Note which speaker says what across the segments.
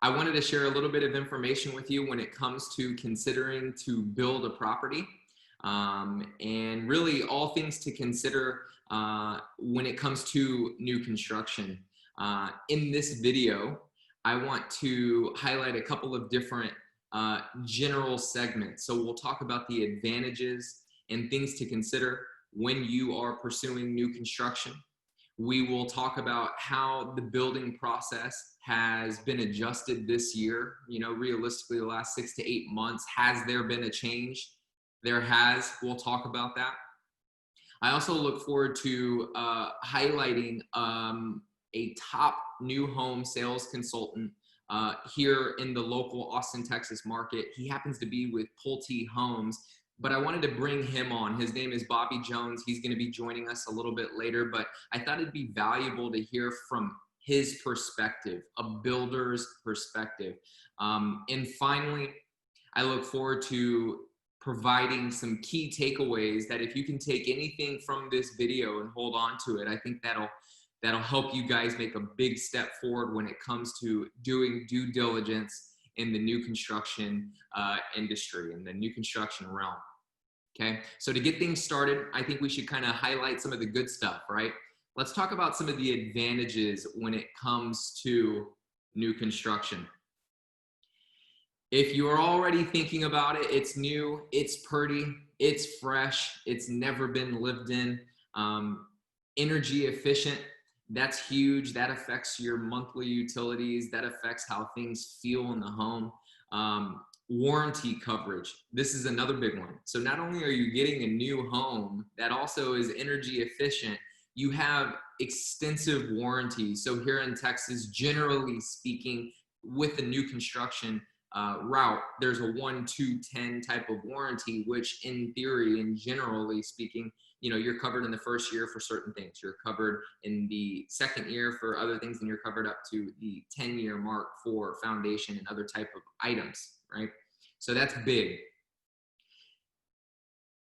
Speaker 1: I wanted to share a little bit of information with you when it comes to considering to build a property, and really all things to consider when it comes to new construction. In this video, I want to highlight a couple of different general segments. So we'll talk about the advantages and things to consider when you are pursuing new construction. We will talk about how the building process has been adjusted this year. You know, realistically, the last 6 to 8 months, has there been a change? There has. We'll talk about that. I also look forward to highlighting a top new home sales consultant here in the local Austin, Texas market. He happens to be with Pulte Homes, but I wanted to bring him on. His name is Bobby Jones. He's going to be joining us a little bit later, but I thought it'd be valuable to hear from his perspective, a builder's perspective. And finally, I look forward to providing some key takeaways that if you can take anything from this video and hold on to it, I think that'll help you guys make a big step forward when it comes to doing due diligence in the new construction industry, in the new construction realm. Okay, so to get things started, I think we should kind of highlight some of the good stuff, right? Let's talk about some of the advantages when it comes to new construction. If you're already thinking about it, it's new, it's pretty, it's fresh, it's never been lived in, energy efficient, that's huge. That affects your monthly utilities. That affects how things feel in the home. Warranty coverage. This is another big one. So not only are you getting a new home that also is energy efficient, you have extensive warranty. So here in Texas, generally speaking, with the new construction route, there's a 1, 2, 10 type of warranty, which in theory and generally speaking, you know, you're covered in the first year for certain things. You're covered in the second year for other things, and you're covered up to the 10-year mark for foundation and other type of items, right? So that's big.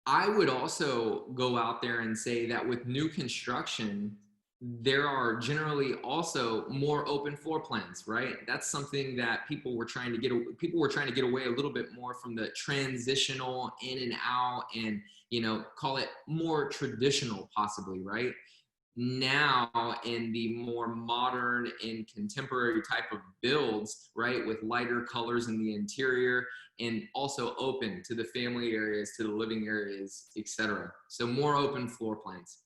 Speaker 1: I would also go out there and say that with new construction, there are generally also more open floor plans, right? That's something that people were trying to get away a little bit more from the transitional in and out and, you know, call it more traditional possibly, right? Now in the more modern and contemporary type of builds, right, with lighter colors in the interior and also open to the family areas, to the living areas, etc. So more open floor plans.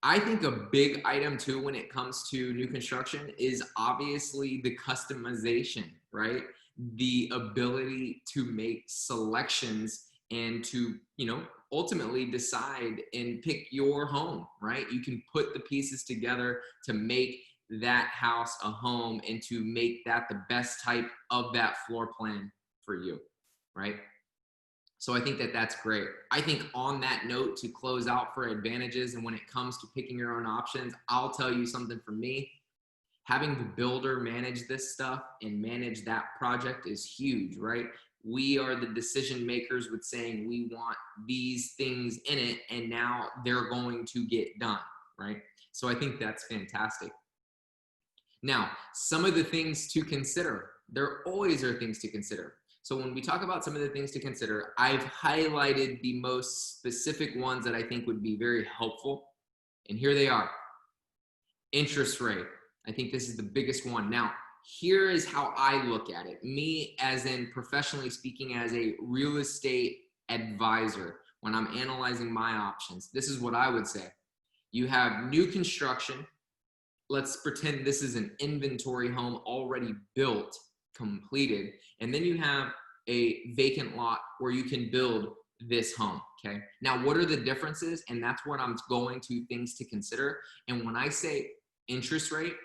Speaker 1: I think a big item too when it comes to new construction is obviously the customization, right? The ability to make selections and to, you know, ultimately decide and pick your home, right? You can put the pieces together to make that house a home and to make that the best type of that floor plan for you, right? So I think that that's great. I think on that note, to close out for advantages and when it comes to picking your own options, I'll tell you something from me. Having the builder manage this stuff and manage that project is huge, right? We are the decision makers with saying we want these things in it, and now they're going to get done, right? So I think that's fantastic. Now, some of the things to consider, there always are things to consider. So when we talk about some of the things to consider, I've highlighted the most specific ones that I think would be very helpful. And here they are. Interest rate. I think this is the biggest one. Now, here is how I look at it. Me, as in professionally speaking, as a real estate advisor, when I'm analyzing my options, this is what I would say. You have new construction. Let's pretend this is an inventory home already built, completed, and then you have a vacant lot where you can build this home. Okay, now what are the differences? And that's what I'm going to things to consider. And when I say interest rate,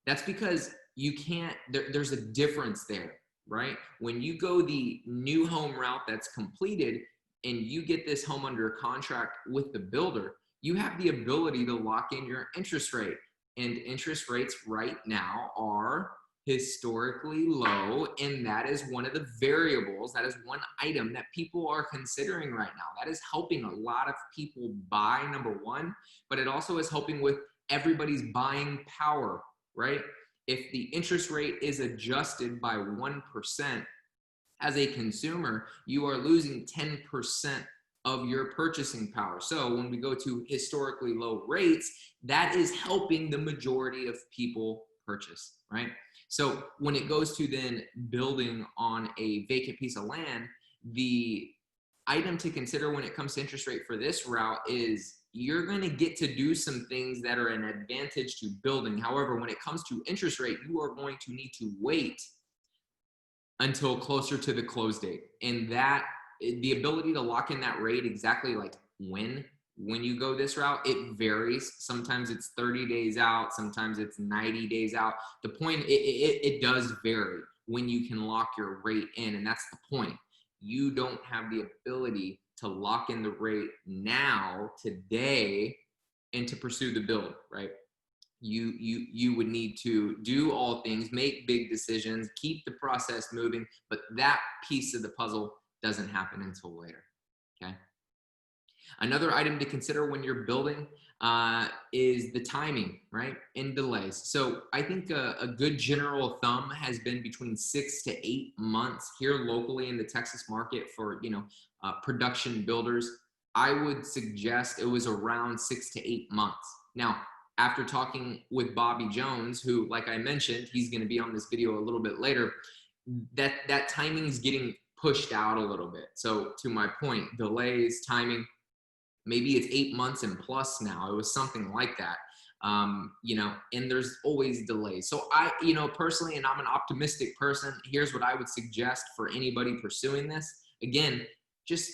Speaker 1: that's because you can't, there's a difference there, right? When you go the new home route that's completed and you get this home under contract with the builder, you have the ability to lock in your interest rate. And interest rates right now are historically low, and that is one of the variables, that is one item that people are considering right now. That is helping a lot of people buy, number one, but it also is helping with everybody's buying power, right? if the interest rate is adjusted by 1%, as a consumer, you are losing 10% of your purchasing power. So when we go to historically low rates, that is helping the majority of people purchase, right? So when it goes to then building on a vacant piece of land, the item to consider when it comes to interest rate for this route is you're going to get to do some things that are an advantage to building. However, when it comes to interest rate, you are going to need to wait until closer to the close date. And that the ability to lock in that rate exactly like when you go this route, it varies. Sometimes it's 30 days out, sometimes it's 90 days out. The point, it does vary when you can lock your rate in, and that's the point. You don't have the ability to lock in the rate now, today, and to pursue the build, right? You would need to do all things, make big decisions, keep the process moving, but that piece of the puzzle doesn't happen until later, okay? Another item to consider when you're building is the timing, right? And delays. So I think a good general thumb has been between 6 to 8 months here locally in the Texas market for, production builders. I would suggest it was around 6 to 8 months. Now, after talking with Bobby Jones, who, like I mentioned, he's going to be on this video a little bit later, that timing is getting pushed out a little bit. So to my point, delays, timing, maybe it's 8 months and plus now. It was something like that. And there's always delays. So I, personally, and I'm an optimistic person, here's what I would suggest for anybody pursuing this. Again, just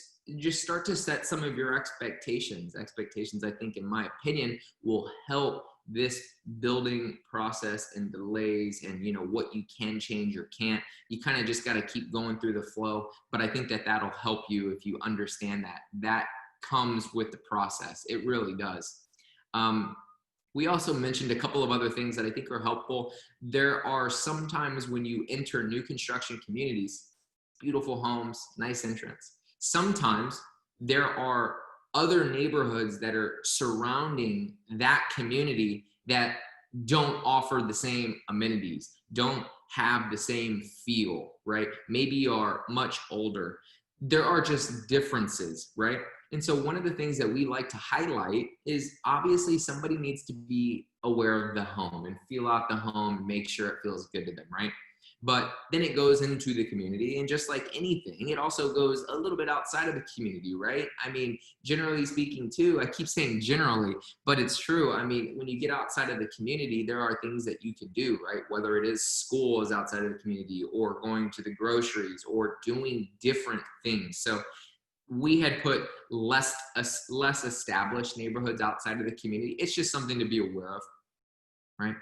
Speaker 1: start to set some of your expectations. Expectations, I think, in my opinion, will help this building process and delays and, what you can change or can't. You kind of just got to keep going through the flow. But I think that that'll help you if you understand that comes with the process. It really does. We also mentioned a couple of other things that I think are helpful. There are sometimes when you enter new construction communities, beautiful homes, nice entrance. Sometimes there are other neighborhoods that are surrounding that community that don't offer the same amenities, don't have the same feel, right? Maybe are much older. There are just differences, right? And so one of the things that we like to highlight is obviously somebody needs to be aware of the home and feel out the home and make sure it feels good to them, right? But then it goes into the community, and just like anything, it also goes a little bit outside of the community, right? I mean, generally speaking too, I keep saying generally, but it's true. I mean, when you get outside of the community, there are things that you could do, right? Whether it is schools outside of the community or going to the groceries or doing different things. So we had put less established neighborhoods outside of the community. It's just something to be aware of, right?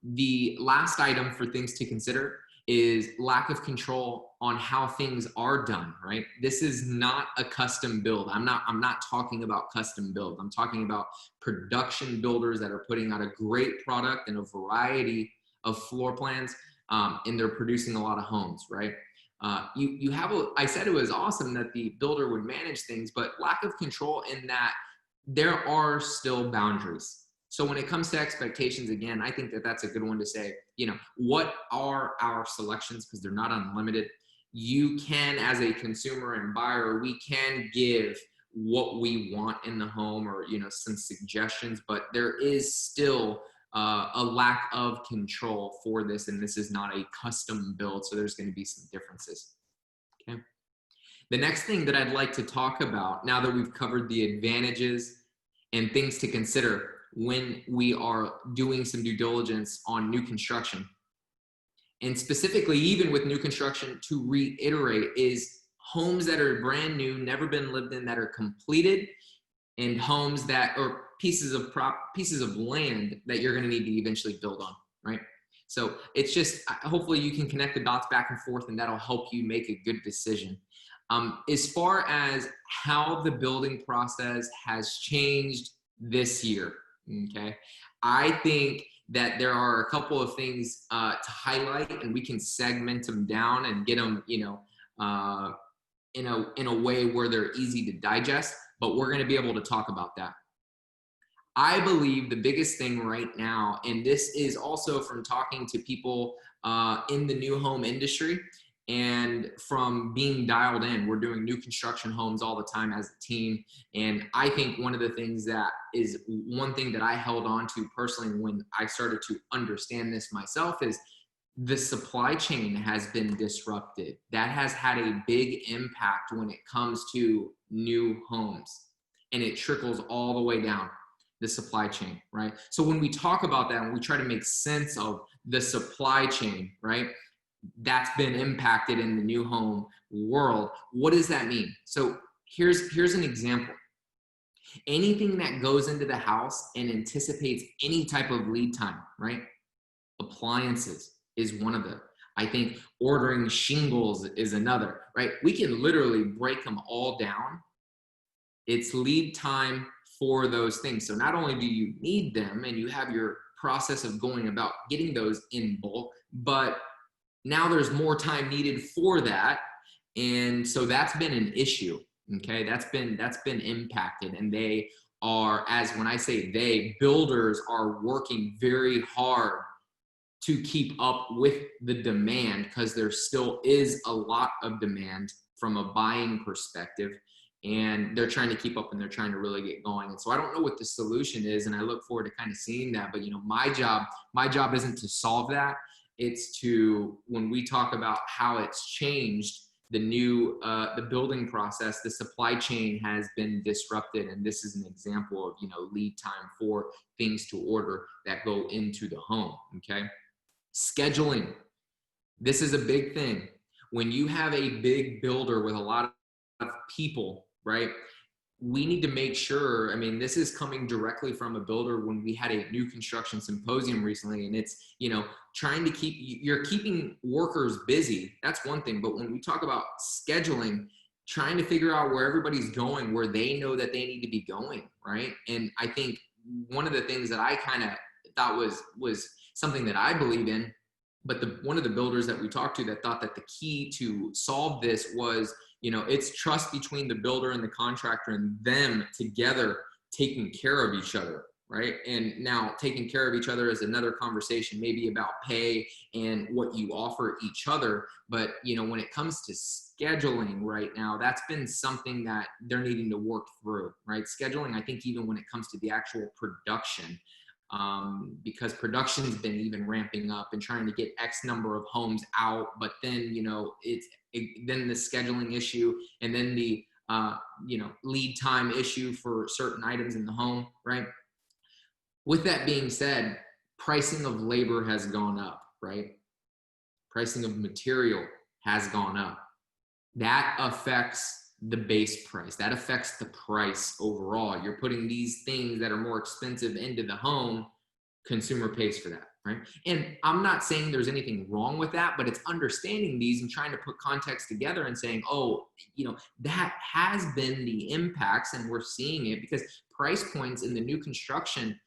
Speaker 1: The last item for things to consider is lack of control on how things are done, right? This is not a custom build. I'm not talking about custom build. I'm talking about production builders that are putting out a great product and a variety of floor plans, and they're producing a lot of homes, right? I said it was awesome that the builder would manage things, but lack of control in that there are still boundaries. So when it comes to expectations, again, I think that that's a good one to say, what are our selections? Because they're not unlimited. You can, as a consumer and buyer, we can give what we want in the home or, some suggestions, but there is still a lack of control for this. And this is not a custom build. So there's going to be some differences. Okay. The next thing that I'd like to talk about, now that we've covered the advantages and things to consider when we are doing some due diligence on new construction, and specifically even with new construction, to reiterate, is homes that are brand new, never been lived in, that are completed, and homes that are pieces of land that you're going to need to eventually build on, right? So it's just, hopefully you can connect the dots back and forth, and that'll help you make a good decision. As far as how the building process has changed this year, okay, I think that there are a couple of things to highlight, and we can segment them down and get them, in a way where they're easy to digest, but we're going to be able to talk about that. I believe the biggest thing right now, and this is also from talking to people in the new home industry and from being dialed in. We're doing new construction homes all the time as a team. And I think one of the things that is one thing that I held on to personally when I started to understand this myself is the supply chain has been disrupted. That has had a big impact when it comes to new homes, and it trickles all the way down the supply chain, right? So when we talk about that and we try to make sense of the supply chain, right, that's been impacted in the new home world, what does that mean? So here's an example. Anything that goes into the house and anticipates any type of lead time, right? Appliances is one of them. I think ordering shingles is another, right? We can literally break them all down. It's lead time for those things. So not only do you need them and you have your process of going about getting those in bulk, but now there's more time needed for that. And so that's been an issue. Okay. That's been impacted. And they are, as when I say they, builders are working very hard to keep up with the demand, because there still is a lot of demand from a buying perspective, and they're trying to keep up and they're trying to really get going. And so I don't know what the solution is, and I look forward to kind of seeing that. But my job isn't to solve that. It's to, when we talk about how it's changed, the building process, the supply chain has been disrupted, and this is an example of lead time for things to order that go into the home. Okay. Scheduling. This is a big thing. When you have a big builder with a lot of people, right? We need to make sure, I mean, this is coming directly from a builder when we had a new construction symposium recently, and it's, trying to you're keeping workers busy. That's one thing. But when we talk about scheduling, trying to figure out where everybody's going, where they know that they need to be going, right? And I think one of the things that I kind of thought was something that I believe in, but one of the builders that we talked to that thought that the key to solve this was, it's trust between the builder and the contractor and them together taking care of each other, right? And now taking care of each other is another conversation, maybe about pay and what you offer each other. But, when it comes to scheduling right now, that's been something that they're needing to work through, right? Scheduling, I think even when it comes to the actual production, because production's been even ramping up and trying to get X number of homes out, but then then the scheduling issue, and then the lead time issue for certain items in the home, right? With that being said, pricing of labor has gone up, right? Pricing of material has gone up. That affects the base price. That affects the price overall. You're putting these things that are more expensive into the home, consumer pays for that, right? And I'm not saying there's anything wrong with that, but it's understanding these and trying to put context together and saying, oh, that has been the impacts, and we're seeing it because price points in the new construction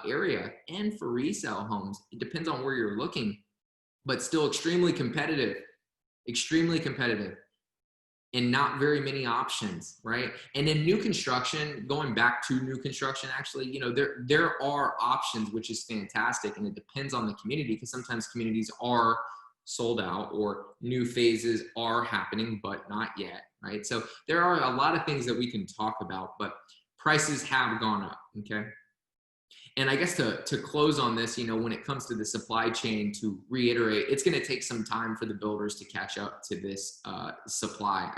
Speaker 1: area and for resale homes, it depends on where you're looking, but still extremely competitive, and not very many options, right? And in new construction, going back to new construction, actually, there are options, which is fantastic. And it depends on the community, because sometimes communities are sold out or new phases are happening, but not yet, right? So there are a lot of things that we can talk about, but prices have gone up, okay? And I guess to close on this, when it comes to the supply chain, to reiterate, it's going to take some time for the builders to catch up to this supply.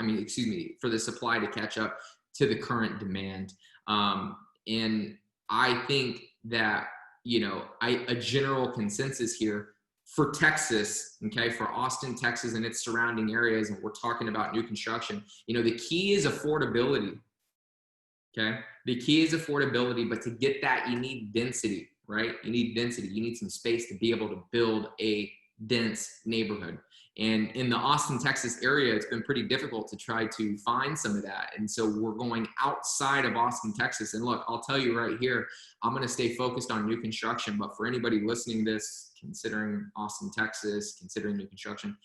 Speaker 1: For the supply to catch up to the current demand. And I think that, a general consensus here for Texas, okay, for Austin, Texas and its surrounding areas, and we're talking about new construction, the key is affordability. Okay. The key is affordability, but to get that, you need density, right? You need density. You need some space to be able to build a dense neighborhood. And in the Austin, Texas area, it's been pretty difficult to try to find some of that. And so we're going outside of Austin, Texas. And look, I'll tell you right here, I'm going to stay focused on new construction. But for anybody listening to this, considering Austin, Texas, considering new construction,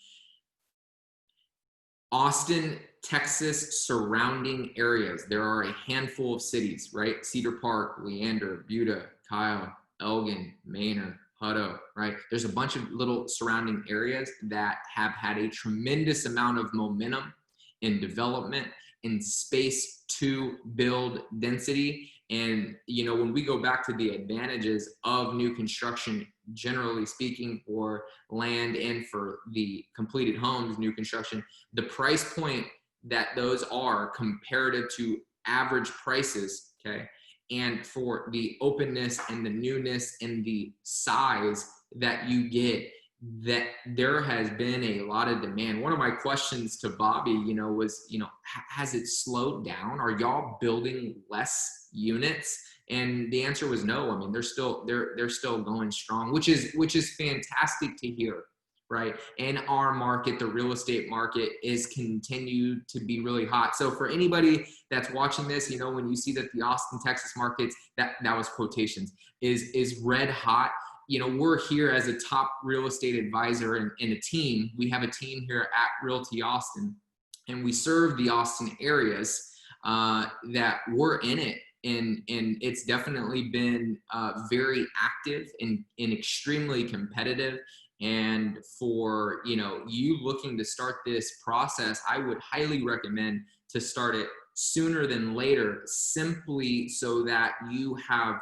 Speaker 1: Austin, Texas, surrounding areas. There are a handful of cities, right? Cedar Park, Leander, Buda, Kyle, Elgin, Manor, Hutto, right? There's a bunch of little surrounding areas that have had a tremendous amount of momentum in development, in space to build density. And, you know, when we go back to the advantages of new construction, generally speaking, for land and for the completed homes, new construction, the price point that those are comparative to average prices, okay, and for the openness and the newness and the size that you get, that there has been a lot of demand. One of my questions to Bobby, you know, was, you know, has it slowed down? Are y'all building less units? And the answer was no. I mean, they're still going strong, which is fantastic to hear, right? And our market, the real estate market, is continued to be really hot. So for anybody that's watching this, you know, when you see that the Austin, Texas markets, that was quotations, is red hot. You know, we're here as a top real estate advisor and a team. We have a team here at Realty Austin, and we serve the Austin areas that we're in it. And it's definitely been very active and extremely competitive. And for, you know, you looking to start this process, I would highly recommend to start it sooner than later, simply so that you have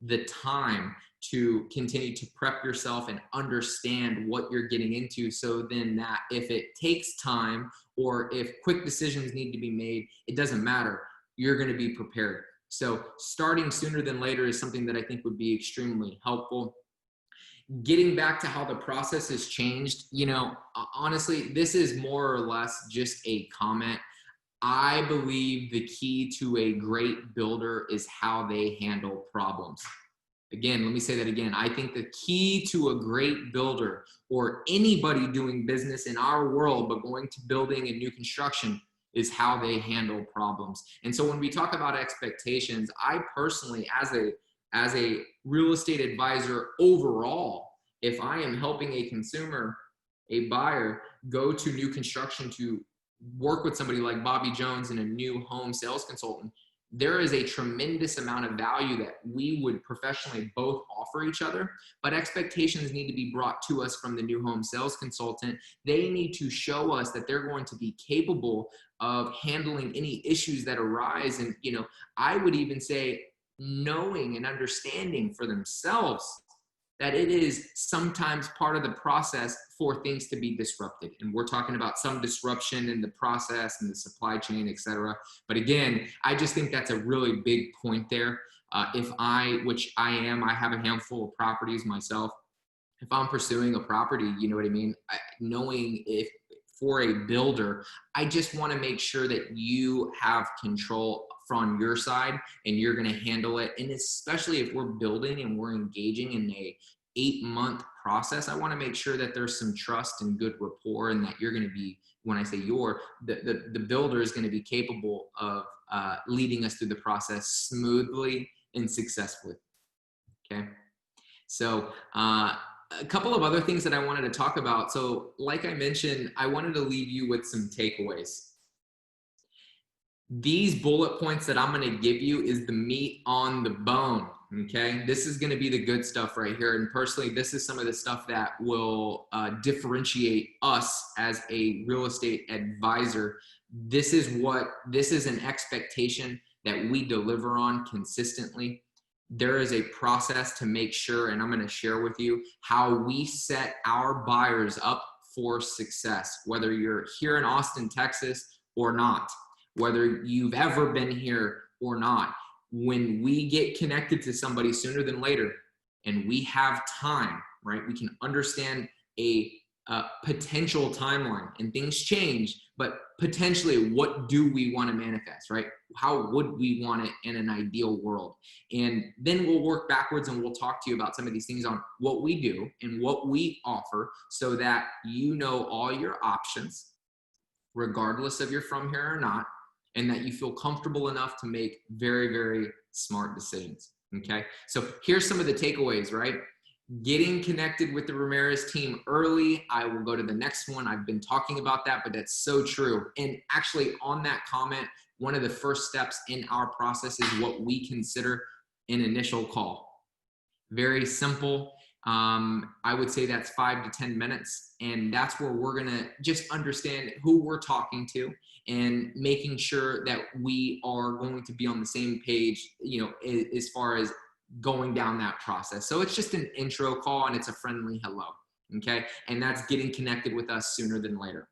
Speaker 1: the time to continue to prep yourself and understand what you're getting into. So then that if it takes time or if quick decisions need to be made, it doesn't matter. You're going to be prepared. So starting sooner than later is something that I think would be extremely helpful. Getting back to how the process has changed, you know, honestly, this is more or less just a comment. I believe the key to a great builder is how they handle problems. Again, let me say that again. I think the key to a great builder, or anybody doing business in our world but going to building and new construction, is how they handle problems. And so when we talk about expectations, I personally, as a real estate advisor overall, if I am helping a consumer, a buyer, go to new construction to work with somebody like Bobby Jones and a new home sales consultant, there is a tremendous amount of value that we would professionally both offer each other, but expectations need to be brought to us from the new home sales consultant. They need to show us that they're going to be capable of handling any issues that arise. And, you know, I would even say knowing and understanding for themselves that it is sometimes part of the process for things to be disrupted. And we're talking about some disruption in the process and the supply chain, et cetera. But again, I just think that's a really big point there. Which I am, I have a handful of properties myself. If I'm pursuing a property, you know what I mean? Knowing if for a builder, I just want to make sure that you have control from your side and you're going to handle it. And especially if we're building and we're engaging in a 8-month process, I want to make sure that there's some trust and good rapport, and that you're going to be, when I say the builder is going to be capable of leading us through the process smoothly and successfully. Okay. So, a couple of other things that I wanted to talk about. So like I mentioned, I wanted to leave you with some takeaways. These bullet points that I'm going to give you is the meat on the bone. Okay. This is going to be the good stuff right here. And personally, this is some of the stuff that will differentiate us as a real estate advisor. This is an expectation that we deliver on consistently. There is a process to make sure, and I'm going to share with you how we set our buyers up for success, whether you're here in Austin, Texas or not, whether you've ever been here or not. When we get connected to somebody sooner than later and we have time, right, we can understand a potential timeline, and things change, but potentially what do we want to manifest, right? How would we want it in an ideal world? And then we'll work backwards and we'll talk to you about some of these things on what we do and what we offer, so that you know all your options, regardless if you're from here or not, and that you feel comfortable enough to make very, very smart decisions. Okay. So here's some of the takeaways, right? Getting connected with the Ramirez team early. I will go to the next one. I've been talking about that, but that's so true. And actually on that comment, one of the first steps in our process is what we consider an initial call. Very simple. I would say that's 5 to 10 minutes. And that's where we're going to just understand who we're talking to and making sure that we are going to be on the same page, you know, as far as going down that process. So it's just an intro call and it's a friendly hello. Okay. And that's getting connected with us sooner than later.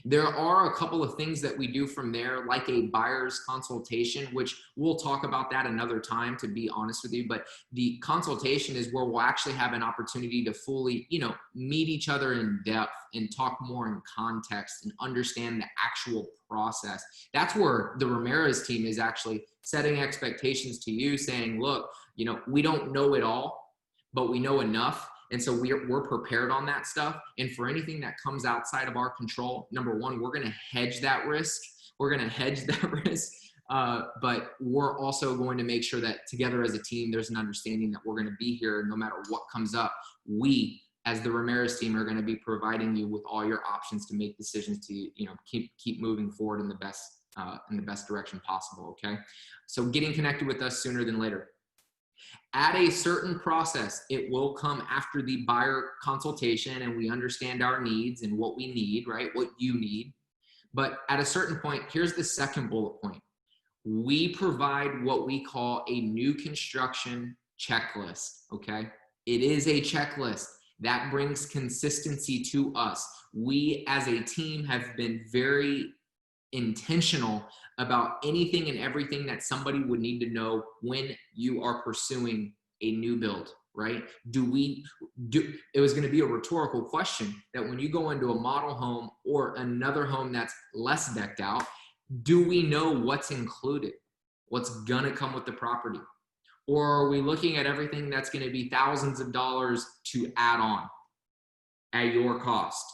Speaker 1: There are a couple of things that we do from there, like a buyer's consultation, which we'll talk about that another time, to be honest with you. But the consultation is where we'll actually have an opportunity to fully, you know, meet each other in depth and talk more in context and understand the actual process. That's where the Ramirez team is actually setting expectations to you, saying, look, you know, we don't know it all, but we know enough. And so we're prepared on that stuff. And for anything that comes outside of our control, number one, we're going to hedge that risk. We're going to hedge that risk. But we're also going to make sure that together as a team, there's an understanding that we're going to be here no matter what comes up. We, as the Ramirez team, are going to be providing you with all your options to make decisions to, you know, keep moving forward in the best direction possible. Okay. So getting connected with us sooner than later. At a certain process, it will come after the buyer consultation and we understand our needs and what we need, right? What you need. But at a certain point, here's the second bullet point. We provide what we call a new construction checklist, okay? It is a checklist that brings consistency to us. We as a team have been very intentional about anything and everything that somebody would need to know when you are pursuing a new build, right? It was going to be a rhetorical question that when you go into a model home or another home that's less decked out, do we know what's included? What's going to come with the property? Or are we looking at everything that's going to be thousands of dollars to add on at your cost?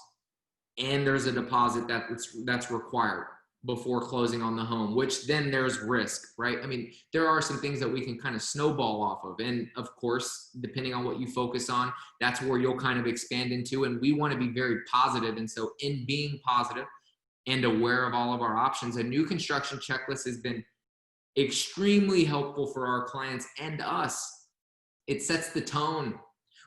Speaker 1: And there's a deposit that's required before closing on the home, which then there's risk, right? I mean, there are some things that we can kind of snowball off of. And of course, depending on what you focus on, that's where you'll kind of expand into. And we want to be very positive. And so in being positive and aware of all of our options, a new construction checklist has been extremely helpful for our clients and us. It sets the tone.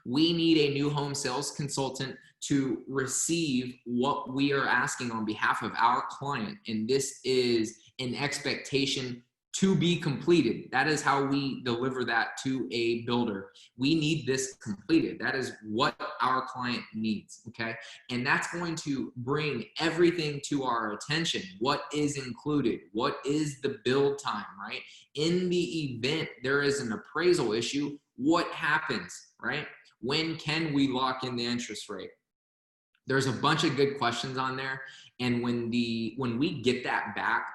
Speaker 1: We need a new home sales consultant to receive what we are asking on behalf of our client. And this is an expectation to be completed. That is how we deliver that to a builder. We need this completed. That is what our client needs, okay? And that's going to bring everything to our attention. What is included? What is the build time, right? In the event there is an appraisal issue, what happens, right? When can we lock in the interest rate? There's a bunch of good questions on there. And when we get that back,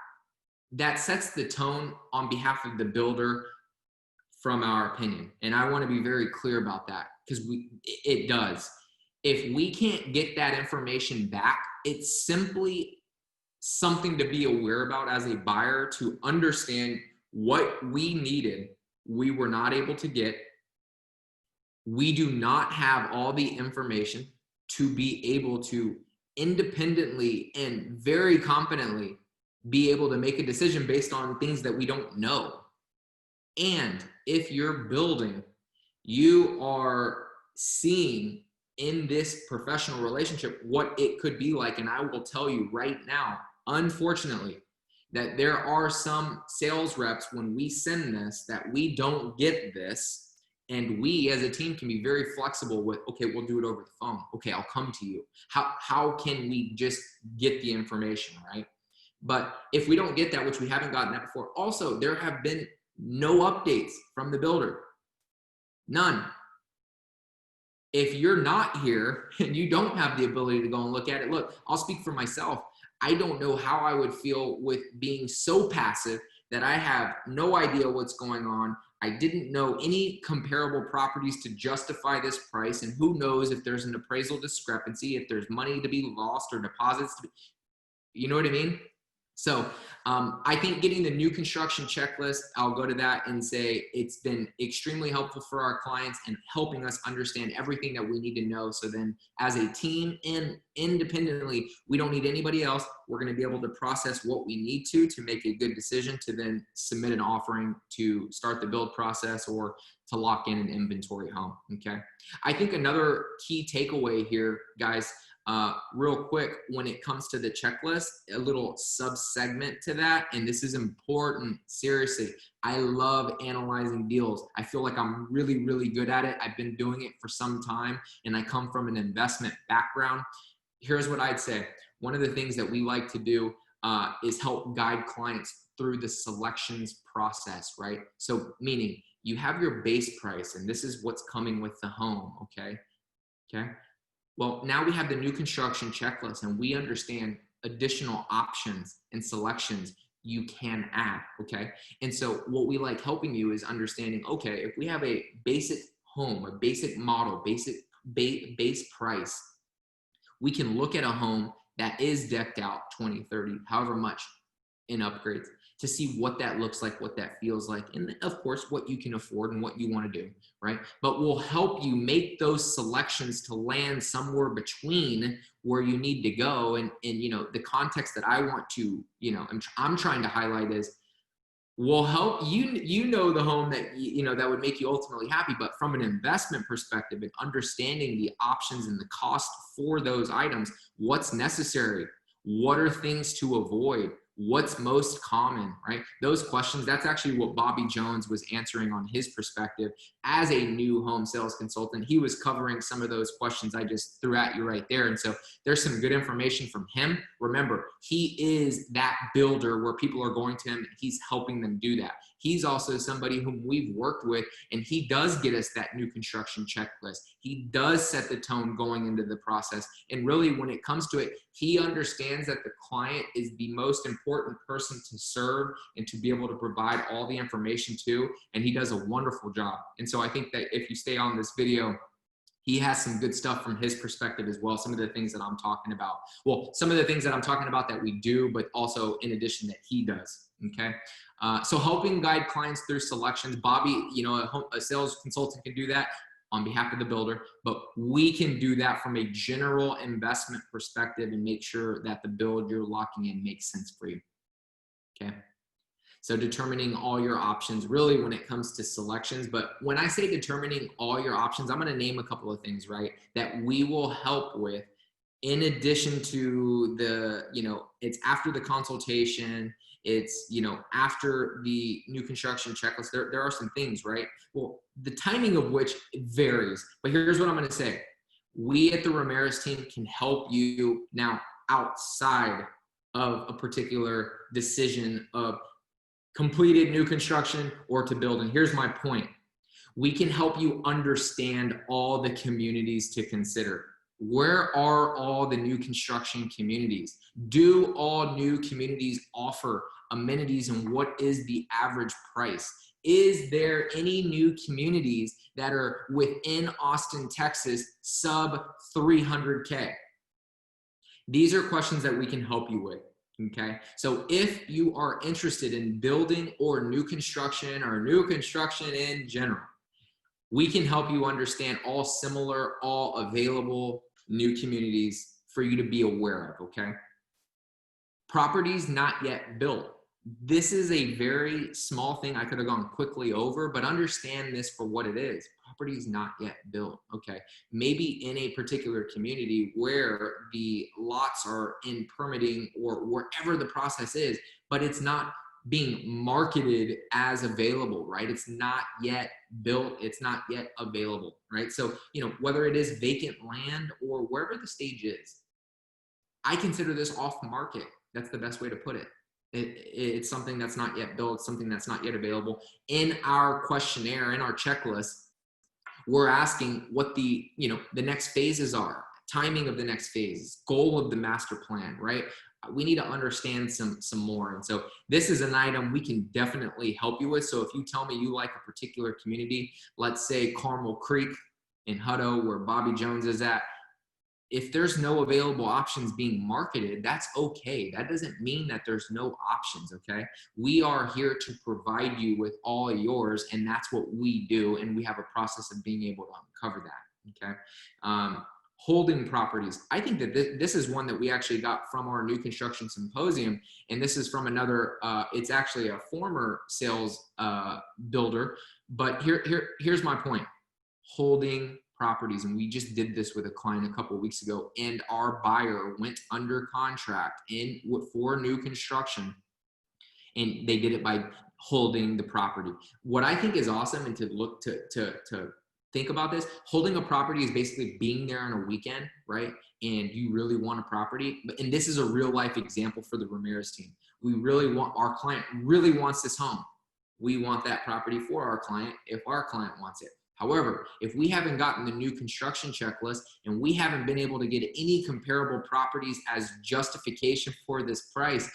Speaker 1: that sets the tone on behalf of the builder from our opinion. And I want to be very clear about that because it does. If we can't get that information back, it's simply something to be aware about as a buyer, to understand what we needed, we were not able to get. We do not have all the information to be able to independently and very competently be able to make a decision based on things that we don't know. And if you're building, you are seeing in this professional relationship what it could be like. And I will tell you right now, unfortunately, that there are some sales reps when we send this that we don't get this. And we as a team can be very flexible with, okay, we'll do it over the phone. Okay, I'll come to you. How can we just get the information, right? But if we don't get that, which we haven't gotten that before, also there have been no updates from the builder. None. If you're not here and you don't have the ability to go and look at it, look, I'll speak for myself. I don't know how I would feel with being so passive that I have no idea what's going on. I didn't know any comparable properties to justify this price. And who knows if there's an appraisal discrepancy, if there's money to be lost or deposits to be, you know what I mean? So I think getting the new construction checklist, I'll go to that and say it's been extremely helpful for our clients and helping us understand everything that we need to know. So then as a team and independently, we don't need anybody else. We're going to be able to process what we need to make a good decision to then submit an offering to start the build process or to lock in an inventory home. Okay. I think another key takeaway here, guys, real quick, when it comes to the checklist, a little sub-segment to that, and this is important, seriously. I love analyzing deals. I feel like I'm really, really good at it. I've been doing it for some time, and I come from an investment background. Here's what I'd say. One of the things that we like to do is help guide clients through the selections process, right? So meaning you have your base price, and this is what's coming with the home, okay? Okay. Well, now we have the new construction checklist and we understand additional options and selections you can add, okay? And so what we like helping you is understanding, okay, if we have a basic home, a basic model, basic base price, we can look at a home that is decked out 20, 30, however much in upgrades to see what that looks like, what that feels like, and of course, what you can afford and what you want to do, right? But we'll help you make those selections to land somewhere between where you need to go. And you know, the context that I want to, you know, I'm trying to highlight is will help you know the home that you know that would make you ultimately happy, but from an investment perspective and understanding the options and the cost for those items, what's necessary, what are things to avoid, what's most common, right? Those questions, that's actually what Bobby Jones was answering on his perspective as a new home sales consultant. He was covering some of those questions I just threw at you right there. And so there's some good information from him. Remember, he is that builder where people are going to him. He's helping them do that. He's also somebody whom we've worked with, and he does get us that new construction checklist. He does set the tone going into the process. And really, when it comes to it, he understands that the client is the most important person to serve and to be able to provide all the information to, and he does a wonderful job. And so I think that if you stay on this video, he has some good stuff from his perspective as well. Some of the things that I'm talking about. Well, some of the things that I'm talking about that we do, but also in addition that he does, okay? So helping guide clients through selections. Bobby, you know, a sales consultant can do that on behalf of the builder, but we can do that from a general investment perspective and make sure that the build you're locking in makes sense for you, okay? So determining all your options really when it comes to selections. But when I say determining all your options, I'm going to name a couple of things, right, that we will help with in addition to the, you know, it's after the consultation, it's, you know, after the new construction checklist, there are some things, right? Well, the timing of which varies, but here's what I'm going to say. We at the Ramirez team can help you now outside of a particular decision of completed new construction or to build. And here's my point. We can help you understand all the communities to consider. Where are all the new construction communities? Do all new communities offer amenities, and what is the average price? Is there any new communities that are within Austin, Texas, sub 300K? These are questions that we can help you with. Okay, so if you are interested in building or new construction in general, we can help you understand all similar, all available new communities for you to be aware of, okay? Properties not yet built. This is a very small thing I could have gone quickly over, but understand this for what it is. Properties not yet built, okay? Maybe in a particular community where the lots are in permitting or wherever the process is, but it's not being marketed as available, right? It's not yet built, it's not yet available, right? So, you know, whether it is vacant land or wherever the stage is, I consider this off market. That's the best way to put it. It's something that's not yet built, something that's not yet available. In our questionnaire, in our checklist, we're asking what the, you know, the next phases are, timing of the next phase, goal of the master plan, right? We need to understand some more. And so this is an item we can definitely help you with. So if you tell me you like a particular community, let's say Carmel Creek in Hutto, where Bobby Jones is at, if there's no available options being marketed, that's okay. That doesn't mean that there's no options, okay? We are here to provide you with all yours, and that's what we do, and we have a process of being able to uncover that, okay? Holding properties. I think that this is one that we actually got from our new construction symposium, and this is from another, it's actually a former sales builder, but here's my point. Holding properties, and we just did this with a client a couple of weeks ago, and our buyer went under contract for new construction, and they did it by holding the property. What I think is awesome, and to look to think about this, holding a property is basically being there on a weekend, right? And you really want a property, and this is a real life example for the Ramirez team. We really want, our client really wants this home. We want that property for our client if our client wants it. However, if we haven't gotten the new construction checklist and we haven't been able to get any comparable properties as justification for this price,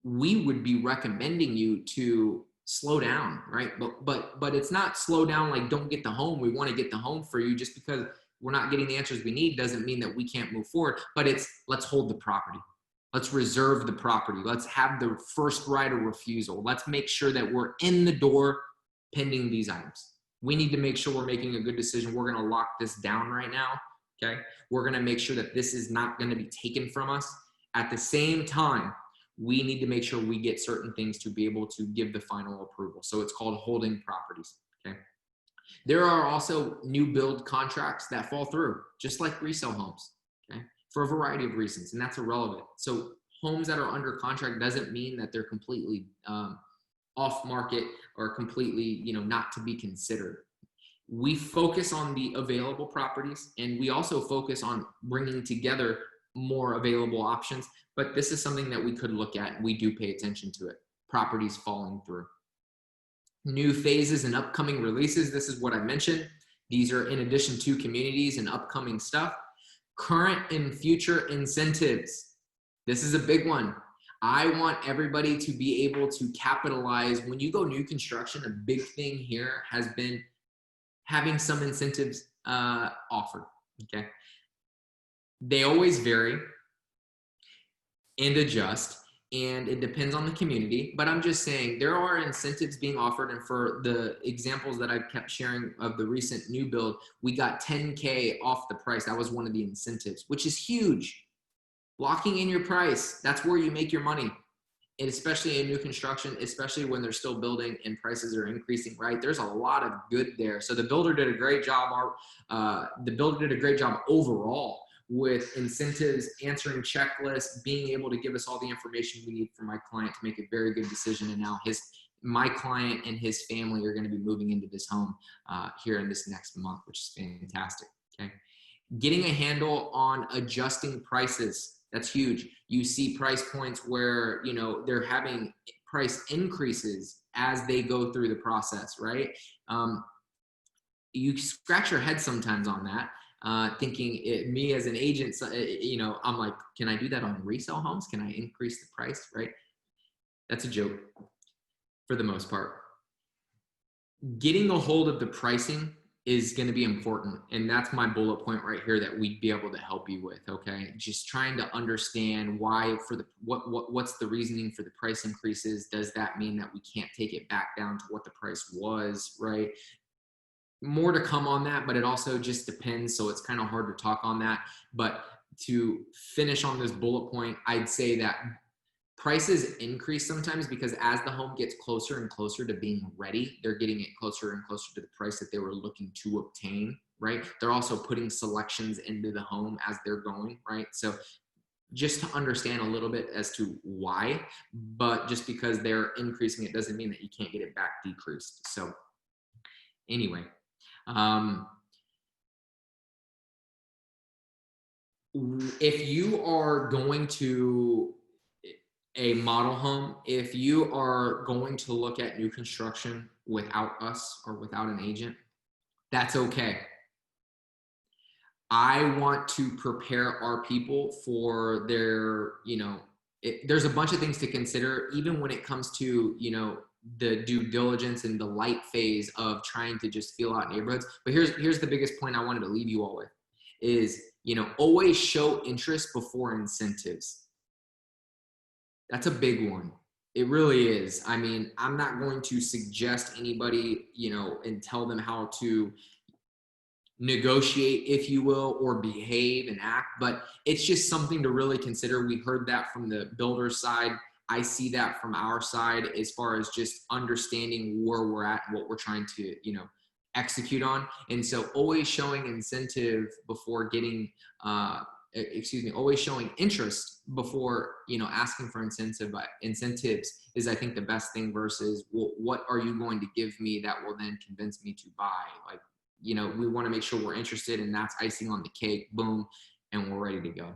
Speaker 1: we would be recommending you to slow down, right? But it's not slow down like don't get the home. We want to get the home for you. Just because we're not getting the answers we need doesn't mean that we can't move forward, but it's let's hold the property. Let's reserve the property. Let's have the first right of refusal. Let's make sure that we're in the door pending these items. We need to make sure we're making a good decision. We're going to lock this down right now, okay? We're going to make sure that this is not going to be taken from us. At the same time, we need to make sure we get certain things to be able to give the final approval. So it's called holding properties, okay? There are also new build contracts that fall through, just like resale homes, okay? For a variety of reasons, and that's irrelevant. So homes that are under contract doesn't mean that they're completely off market or completely, not to be considered. We focus on the available properties, and we also focus on bringing together more available options, but this is something that we could look at, and we do pay attention to it. Properties falling through. New phases and upcoming releases. This is what I mentioned. These are in addition to communities and upcoming stuff. Current and future incentives. This is a big one. I want everybody to be able to capitalize. When you go new construction, a big thing here has been having some incentives offered, okay? They always vary and adjust, and it depends on the community, but I'm just saying there are incentives being offered, and for the examples that I've kept sharing of the recent new build, we got 10K off the price. That was one of the incentives, which is huge. Locking in your price, that's where you make your money. And especially in new construction, especially when they're still building and prices are increasing, right? There's a lot of good there. So the builder did a great job. The builder did a great job overall with incentives, answering checklists, being able to give us all the information we need for my client to make a very good decision. And now my client and his family are going to be moving into this home here in this next month, which is fantastic, okay? Getting a handle on adjusting prices. That's huge. You see price points where, they're having price increases as they go through the process, right? You scratch your head sometimes on that, thinking me as an agent, I'm like, can I do that on resale homes? Can I increase the price, right? That's a joke for the most part. Getting a hold of the pricing is going to be important. And that's my bullet point right here that we'd be able to help you with. Okay. Just trying to understand why what's the reasoning for the price increases. Does that mean that we can't take it back down to what the price was, right? More to come on that, but it also just depends. So it's kind of hard to talk on that, but to finish on this bullet point, I'd say that prices increase sometimes because as the home gets closer and closer to being ready, they're getting it closer and closer to the price that they were looking to obtain, right? They're also putting selections into the home as they're going, right? So just to understand a little bit as to why, but just because they're increasing it doesn't mean that you can't get it back decreased. So anyway, if you are going to a model home, if you are going to look at new construction without us or without an agent, that's okay. I want to prepare our people for their, there's a bunch of things to consider, even when it comes to, the due diligence and the light phase of trying to just feel out neighborhoods. But here's the biggest point I wanted to leave you all with is, always show interest before incentives. That's a big one. It really is. I mean, I'm not going to suggest anybody, and tell them how to negotiate, if you will, or behave and act, but it's just something to really consider. We heard that from the builder side. I see that from our side as far as just understanding where we're at and what we're trying to, execute on. And so always showing incentive before getting, always showing interest before, asking for incentives is, I think, the best thing versus, well, what are you going to give me that will then convince me to buy? Like, we want to make sure we're interested, and that's icing on the cake. Boom. And we're ready to go.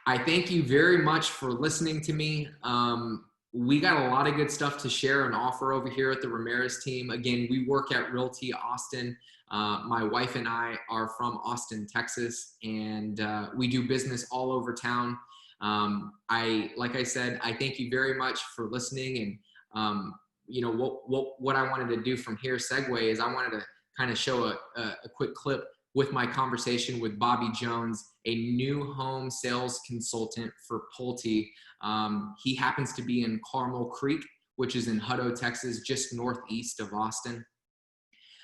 Speaker 1: I thank you very much for listening to me. We got a lot of good stuff to share and offer over here at the Ramirez Team. Again, we work at Realty Austin. My wife and I are from Austin, Texas, and we do business all over town. Like I said, I thank you very much for listening. And what I wanted to do from here, segue, is I wanted to kind of show a quick clip with my conversation with Bobby Jones, a new home sales consultant for Pulte. He happens to be in Carmel Creek, which is in Hutto, Texas, just northeast of Austin.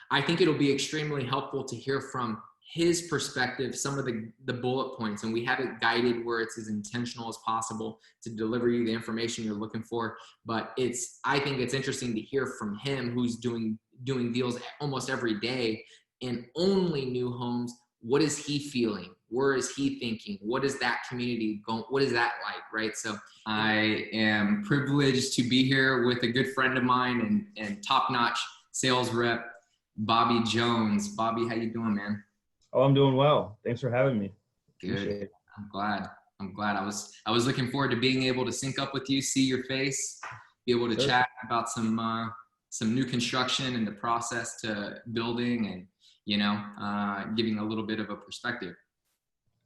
Speaker 1: I think it'll be extremely helpful to hear from his perspective, some of the bullet points, and we have it guided where it's as intentional as possible to deliver you the information you're looking for. But I think it's interesting to hear from him, who's doing deals almost every day in only new homes. What is he feeling? Where is he thinking? What is that community going? What is that like, right? So I am privileged to be here with a good friend of mine and top-notch sales rep, Bobby Jones. Bobby, how you doing, man?
Speaker 2: Oh, I'm doing well. Thanks for having me.
Speaker 1: Good. I'm glad. I was looking forward to being able to sync up with you, see your face, be able to chat about some new construction and the process to building, and giving a little bit of a perspective.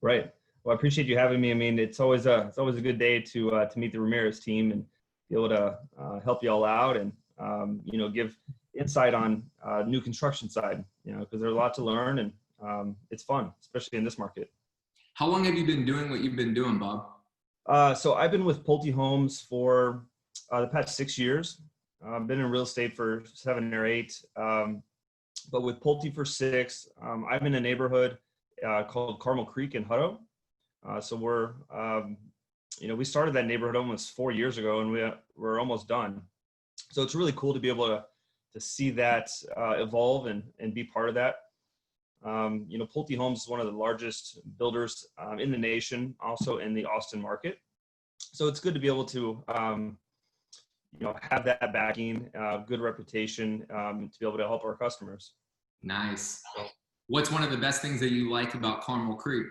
Speaker 2: Right. Well, I appreciate you having me. I mean, it's always a good day to meet the Ramirez team and be able to help you all out and give insight on new construction side. Because there's a lot to learn, and it's fun, especially in this market.
Speaker 1: How long have you been doing what you've been doing, Bob?
Speaker 2: So I've been with Pulte Homes for the past 6 years. I've been in real estate for 7 or 8. But with Pulte for 6, I'm in a neighborhood called Carmel Creek in Hutto. So we're, we started that neighborhood almost 4 years ago, and we're almost done. So it's really cool to be able to see that evolve and be part of that. Pulte Homes is one of the largest builders in the nation, also in the Austin market. So it's good to be able to have that backing, good reputation, to be able to help our customers.
Speaker 1: Nice. What's one of the best things that you like about Carmel Creek,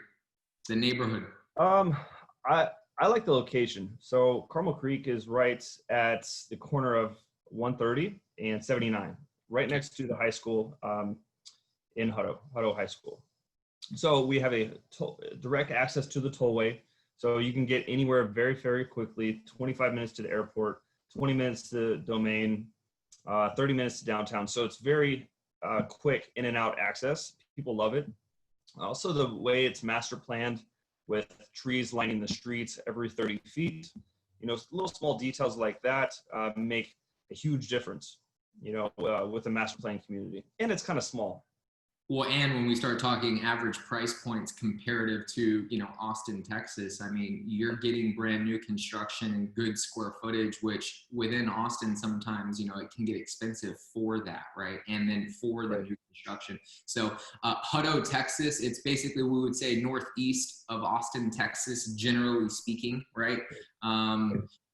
Speaker 1: the neighborhood?
Speaker 2: I like the location. So Carmel Creek is right at the corner of 130 and 79, right next to the high school in Hutto High School. So we have a direct access to the tollway. So you can get anywhere very, very quickly, 25 minutes to the airport, 20 minutes to Domain, 30 minutes to downtown. So it's very quick in and out access. People love it. Also, the way it's master planned with trees lining the streets every 30 feet, little small details like that make a huge difference, with a master plan community. And it's kind of small.
Speaker 1: Well, and when we start talking average price points comparative to, Austin, Texas, I mean, you're getting brand new construction and good square footage, which within Austin, sometimes, it can get expensive for that, right? And then for the new construction. So Hutto, Texas, it's basically, we would say northeast of Austin, Texas, generally speaking, right?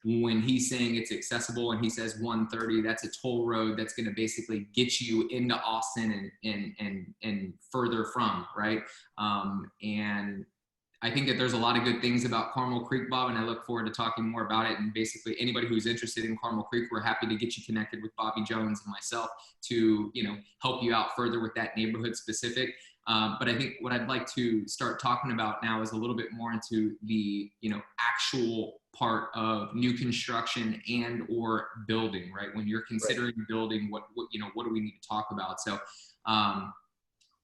Speaker 1: When he's saying it's accessible and he says 130, that's a toll road that's going to basically get you into Austin and further from, right? And I think that there's a lot of good things about Carmel Creek, Bob, and I look forward to talking more about it. And basically anybody who's interested in Carmel Creek, we're happy to get you connected with Bobby Jones and myself to, help you out further with that neighborhood specific. But I think what I'd like to start talking about now is a little bit more into the, actual part of new construction and or building, right? When you're considering building, what do we need to talk about? So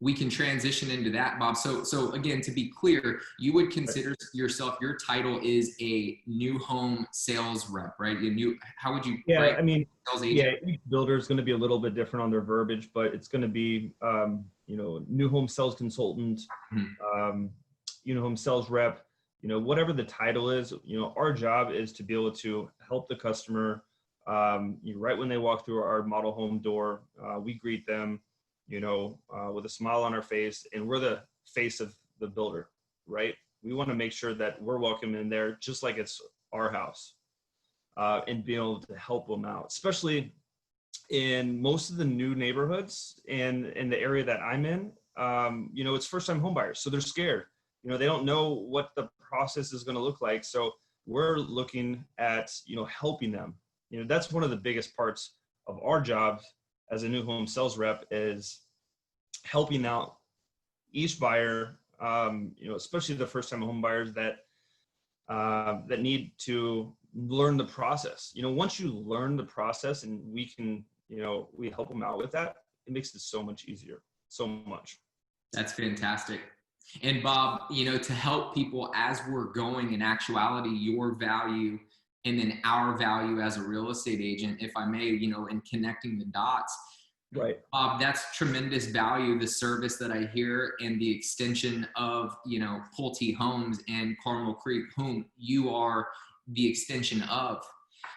Speaker 1: we can transition into that, Bob. So again, to be clear, you would consider yourself, your title is a new home sales rep, right? How would you,
Speaker 2: Yeah,
Speaker 1: right?
Speaker 2: I mean,
Speaker 1: Sales
Speaker 2: yeah,
Speaker 1: agent.
Speaker 2: each builder is going to be a little bit different on their verbiage, but it's going to be, new home sales consultant,
Speaker 1: Mhm.
Speaker 2: um, new home sales rep, whatever the title is. Our job is to be able to help the customer. Right when they walk through our model home door, we greet them, with a smile on our face, and we're the face of the builder, right? We want to make sure that we're welcome in there just like it's our house, and being able to help them out, especially in most of the new neighborhoods and in the area that I'm in. It's first time home buyers, so they're scared. They don't know what the process is going to look like. So we're looking at, helping them. That's one of the biggest parts of our job as a new home sales rep, is helping out each buyer, especially the first time home buyers that need to learn the process. Once you learn the process and we can, we help them out with that, it makes it so much easier, so much.
Speaker 1: That's fantastic. And Bob, to help people as we're going, in actuality, your value and then our value as a real estate agent, if I may, in connecting the dots,
Speaker 2: Right.
Speaker 1: Bob, that's tremendous value, the service that I hear and the extension of, Pulte Homes and Carmel Creek, whom you are the extension of.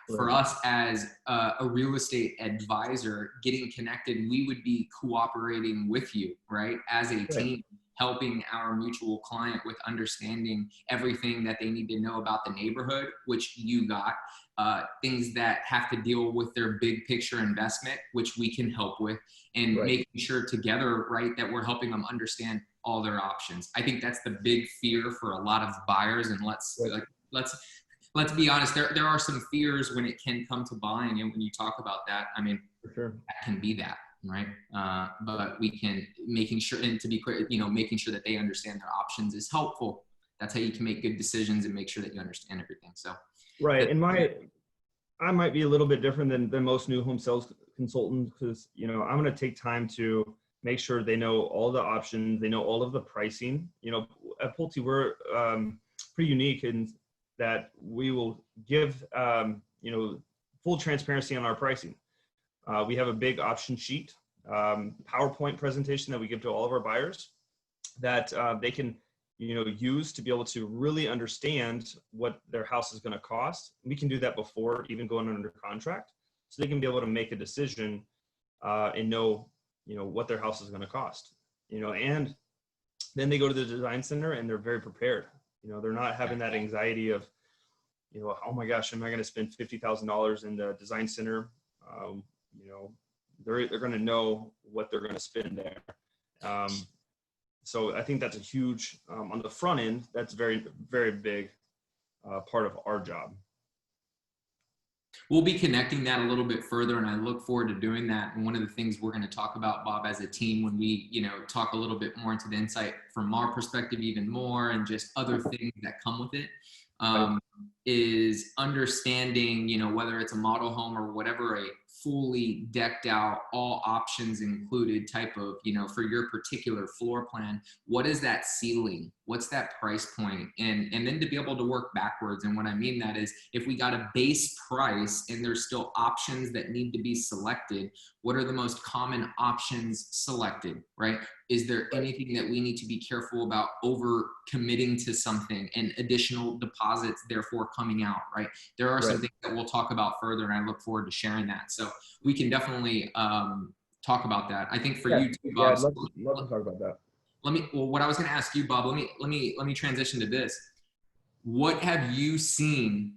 Speaker 1: For
Speaker 2: Right.
Speaker 1: us as a real estate advisor, getting connected, we would be cooperating with you, right? As a
Speaker 2: Right.
Speaker 1: team, helping our mutual client with understanding everything that they need to know about the neighborhood, which you got, things that have to deal with their big picture investment, which we can help with, and
Speaker 2: Right.
Speaker 1: making sure together, right, that we're helping them understand all their options. I think that's the big fear for a lot of buyers. And let's be honest, there are some fears when it can come to buying. And when you talk about that, I mean,
Speaker 2: For sure.
Speaker 1: that can be that, right? But we can, making sure, and to be clear, making sure that they understand their options is helpful. That's how you can make good decisions and make sure that you understand everything. So,
Speaker 2: Right. And I might be a little bit different than most new home sales consultants, because, I'm going to take time to make sure they know all the options, they know all of the pricing. At Pulte, we're pretty unique in that we will give, full transparency on our pricing. We have a big option sheet, PowerPoint presentation that we give to all of our buyers that they can, use to be able to really understand what their house is going to cost. We can do that before even going under contract, so they can be able to make a decision and know, what their house is going to cost. And then they go to the design center and they're very prepared. They're not having that anxiety of, oh my gosh, am I going to spend $50,000 in the design center? They're going to know what they're going to spend there. So I think that's a huge, on the front end, that's very, very big part of our job.
Speaker 1: we'll be connecting that a little bit further, and I look forward to doing that. And one of the things we're going to talk about, Bob, as a team, when we, talk a little bit more into the insight from our perspective, even more, and just other things that come with it, is understanding, whether it's a model home or whatever, a fully decked out, all options included type of, for your particular floor plan, what is that ceiling? What's that price point? And then to be able to work backwards. And what I mean that is, if we got a base price and there's still options that need to be selected, what are the most common options selected, right? Is there anything that we need to be careful about over committing to something and additional deposits therefore coming out, right? There are some things that we'll talk about further, and I look forward to sharing that. So we can definitely talk about that. I think for you too, Bob.
Speaker 2: Yeah, I'd love to talk about that.
Speaker 1: What I was going to ask you, Bob, let me transition to this. What have you seen?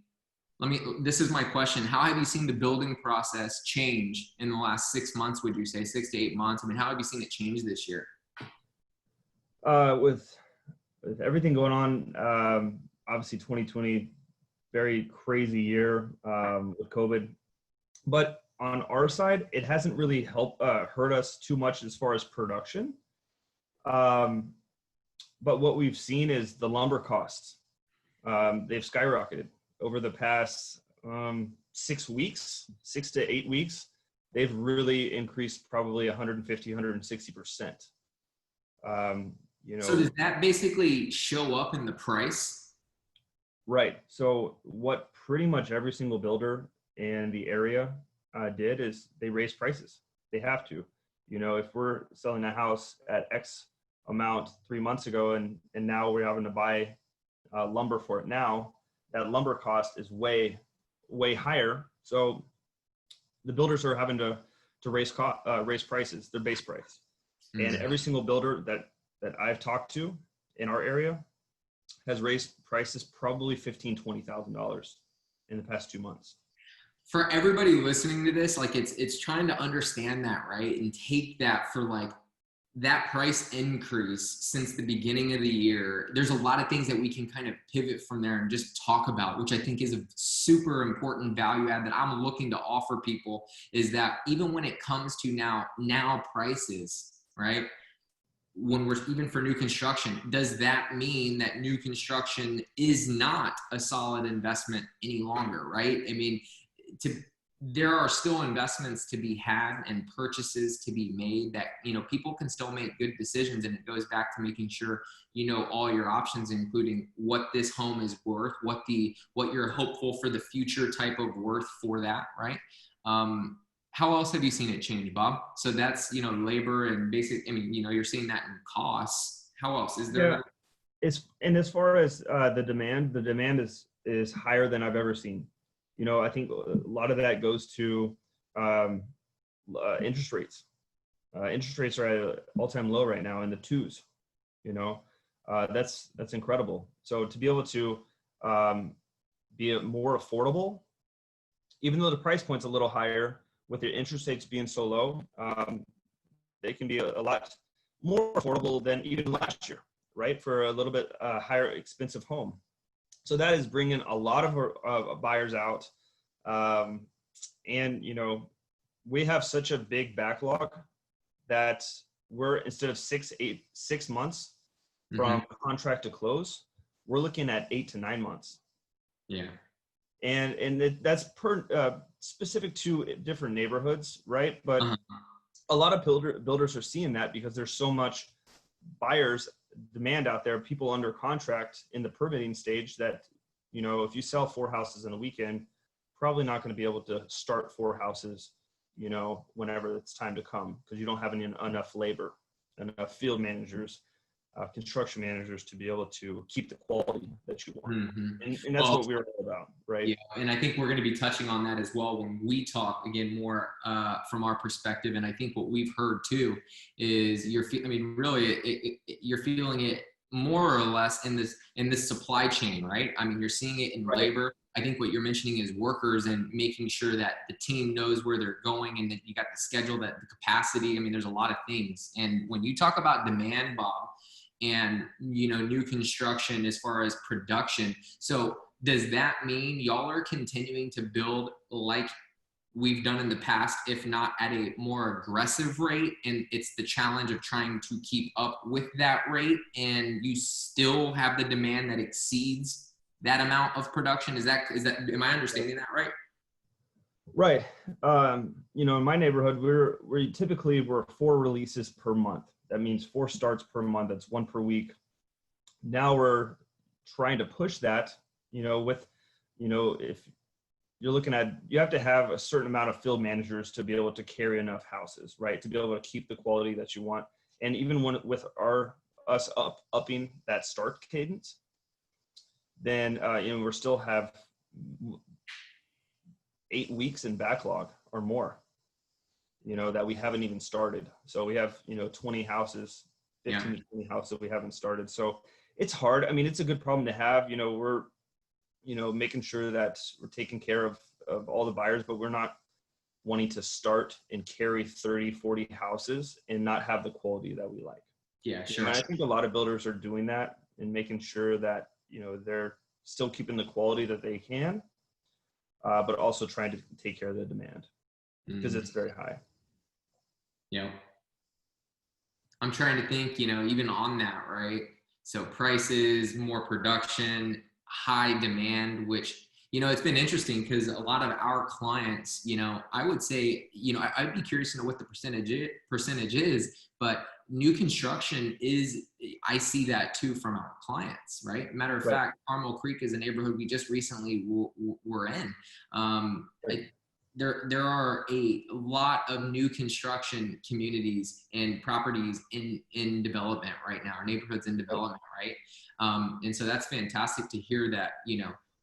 Speaker 1: This is my question. How have you seen the building process change in the last 6 months? Would you say 6 to 8 months? I mean, how have you seen it change this year?
Speaker 2: With everything going on, obviously 2020, very crazy year with COVID. But on our side, it hasn't really hurt us too much as far as production. But what we've seen is the lumber costs. They've skyrocketed over the past 6 weeks, 6 to 8 weeks. They've really increased probably 150, 160%. You
Speaker 1: So
Speaker 2: know,
Speaker 1: does that basically show up in the price?
Speaker 2: right. So what pretty much every single builder in the area did is they raised prices. They have to. You know, if we're selling a house at X amount 3 months ago, and now we're having to buy lumber for it now, that lumber cost is way higher. So the builders are having to raise prices, their base price. And
Speaker 1: Mm.
Speaker 2: every single builder that I've talked to in our area has raised prices probably $15,000-$20,000 in the past 2 months.
Speaker 1: For everybody listening to this, like it's trying to understand that, right? And take that for like that price increase since the beginning of the year. There's a lot of things that we can kind of pivot from there and just talk about, which I think is a super important value add that I'm looking to offer people, is that even when it comes to now prices, right? When we're even for new construction, does that mean that new construction is not a solid investment any longer, right? I mean, there are still investments to be had and purchases to be made that, people can still make good decisions. And it goes back to making sure you know all your options, including what this home is worth, what you're hopeful for the future type of worth for that, right? How else have you seen it change, Bob? So that's, labor and basic, you're seeing that in costs. How else is there?
Speaker 2: Yeah, and as far as the demand is higher than I've ever seen. I think a lot of that goes to um, interest rates. Interest rates are at an all-time low right now in the twos. That's incredible. So to be able to be more affordable, even though the price point's a little higher, with the interest rates being so low, they can be a lot more affordable than even last year, right? For a little bit higher expensive home. So that is bringing a lot of buyers out. And, we have such a big backlog that we're, instead of 6 months from contract to close, we're looking at 8 to 9 months.
Speaker 1: Yeah.
Speaker 2: And that's specific to different neighborhoods, right? But a lot of builders are seeing that because there's so much buyers demand out there, people under contract in the permitting stage, that, if you sell 4 houses in a weekend, probably not going to be able to start 4 houses, whenever it's time to come, because you don't have enough labor, enough field managers, construction managers to be able to keep the quality that you want. And that's what we're all about, right?
Speaker 1: Yeah, and I think we're going to be touching on that as well when we talk again more from our perspective. And I think what we've heard too is you're feeling it more or less in this supply chain, right? I mean, you're seeing it in labor. I think what you're mentioning is workers and making sure that the team knows where they're going and that you got the schedule, that the capacity. I mean, there's a lot of things. And when you talk about demand, Bob, and new construction as far as production, so does that mean y'all are continuing to build like we've done in the past, if not at a more aggressive rate, and it's the challenge of trying to keep up with that rate, and you still have the demand that exceeds that amount of production? Is that am I understanding that right?
Speaker 2: Right. In my neighborhood, we're typically 4 releases per month. That means 4 starts per month. That's 1 per week. Now we're trying to push that, if you're looking at, you have to have a certain amount of field managers to be able to carry enough houses, right? To be able to keep the quality that you want. And even with us upping that start cadence, then, we're still have 8 weeks in backlog or more, that we haven't even started. So we have, 20 houses, 15 to 20 houses that we haven't started. So it's hard. I mean, it's a good problem to have. We're, making sure that we're taking care of all the buyers, but we're not wanting to start and carry 30, 40 houses and not have the quality that we like.
Speaker 1: Yeah, sure.
Speaker 2: And I think a lot of builders are doing that and making sure that, they're still keeping the quality that they can, but also trying to take care of the demand because it's very high.
Speaker 1: Yeah. I'm trying to think, even on that, right? So prices, more production, high demand, which, it's been interesting because a lot of our clients, I would say, I'd be curious to know what the percentage is, but new construction is, I see that too from our clients, right? Matter of
Speaker 2: Right.
Speaker 1: fact, Carmel Creek is a neighborhood we just recently were in.
Speaker 2: Right.
Speaker 1: There are a lot of new construction communities and properties in development right now, our neighborhoods in development, right? And so that's fantastic to hear that,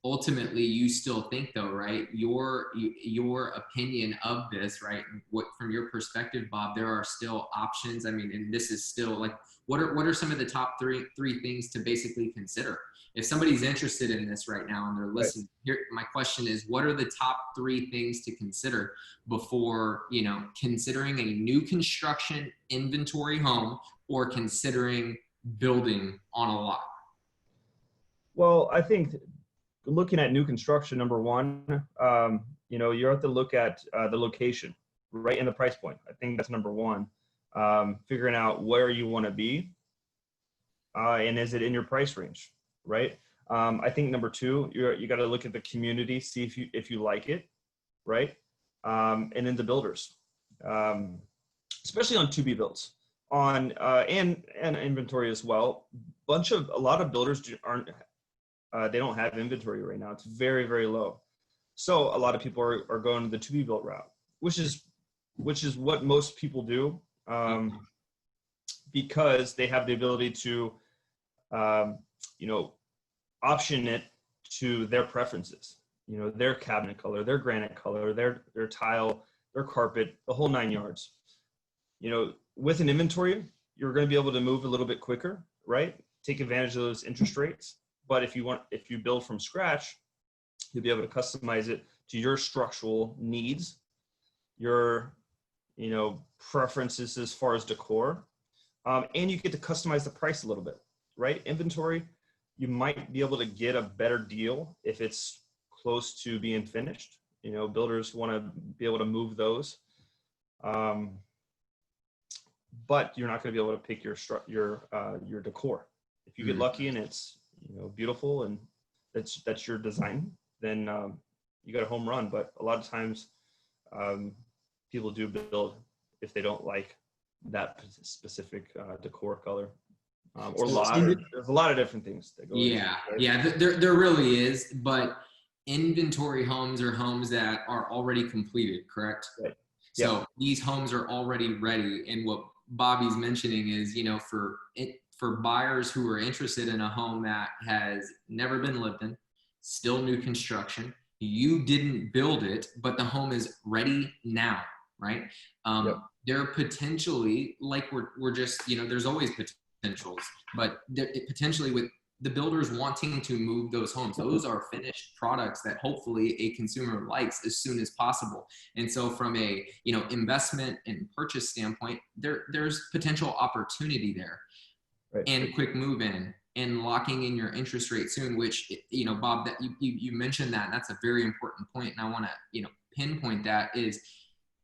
Speaker 1: ultimately you still think though, right? Your opinion of this, right? What, from your perspective, Bob, there are still options. I mean, and this is still like, what are some of the top three things to basically consider? If somebody's interested in this right now and they're listening, here, my question is, what are the top three things to consider before, considering a new construction inventory home or considering building on a lot?
Speaker 2: Well, I think looking at new construction, number one, you have to look at the location, right, and the price point. I think that's number one. Figuring out where you want to be, and is it in your price range, right? I think number two, you got to look at the community, see if you like it, right? And then the builders, especially on to be builds, on and inventory as well. A lot of builders they don't have inventory right now. It's very, very low. So a lot of people are going the to be built route, which is what most people do, because they have the ability to, option it to their preferences, their cabinet color, their granite color, their tile, their carpet, the whole 9 yards. With an inventory, you're going to be able to move a little bit quicker, right? Take advantage of those interest rates. But if you build from scratch, you'll be able to customize it to your structural needs, your, preferences as far as decor, and you get to customize the price a little bit, right? Inventory, you might be able to get a better deal if it's close to being finished. Builders want to be able to move those, but you're not going to be able to pick your decor. If you get lucky and it's beautiful and that's your design, then you got a home run. But a lot of times, people do build if they don't like that specific decor color. Or there's a lot of different things that go into it, right?
Speaker 1: Yeah, there really is, but inventory homes are homes that are already completed, correct?
Speaker 2: Right.
Speaker 1: So these homes are already ready, and what Bobby's mentioning is, for buyers who are interested in a home that has never been lived in, still new construction, you didn't build it, but the home is ready now, right? There are potentially, like we're just, there's always potentials, but potentially with the builders wanting to move those homes, those are finished products that hopefully a consumer likes as soon as possible. And so from a, investment and purchase standpoint, there's potential opportunity there. Right. And quick move in and locking in your interest rate soon, which, Bob, that you mentioned that, and that's a very important point. And I want to, pinpoint that is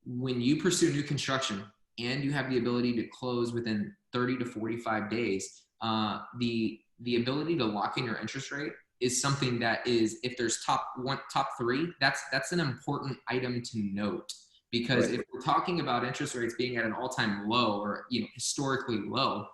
Speaker 1: when you pursue new construction and you have the ability to close within 30 to 45 days, the ability to lock in your interest rate is something that is, if there's top three, that's an important item to note. Because if we're talking about interest rates being at an all-time low or, historically low,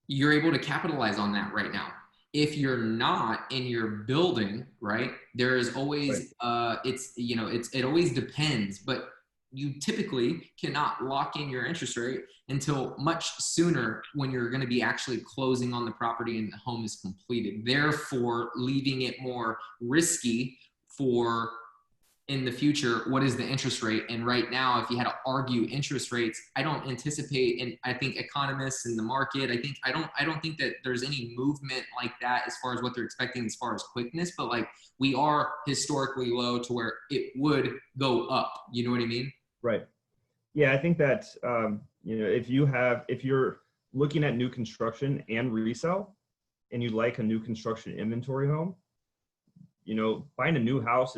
Speaker 1: you're able to capitalize on that right now. If you're not in your building, right, there is always, it always depends, but you typically cannot lock in your interest rate until much sooner when you're going to be actually closing on the property and the home is completed. Therefore, leaving it more risky for in the future, what is the interest rate? And right now, if you had to argue interest rates, I don't anticipate, and I think economists in the market, I don't think that there's any movement like that as far as what they're expecting as far as quickness, but like we are historically low to where it would go up. You know what I mean?
Speaker 2: Right. Yeah, I think that, if you're looking at new construction and resale and you like a new construction inventory home, buying a new house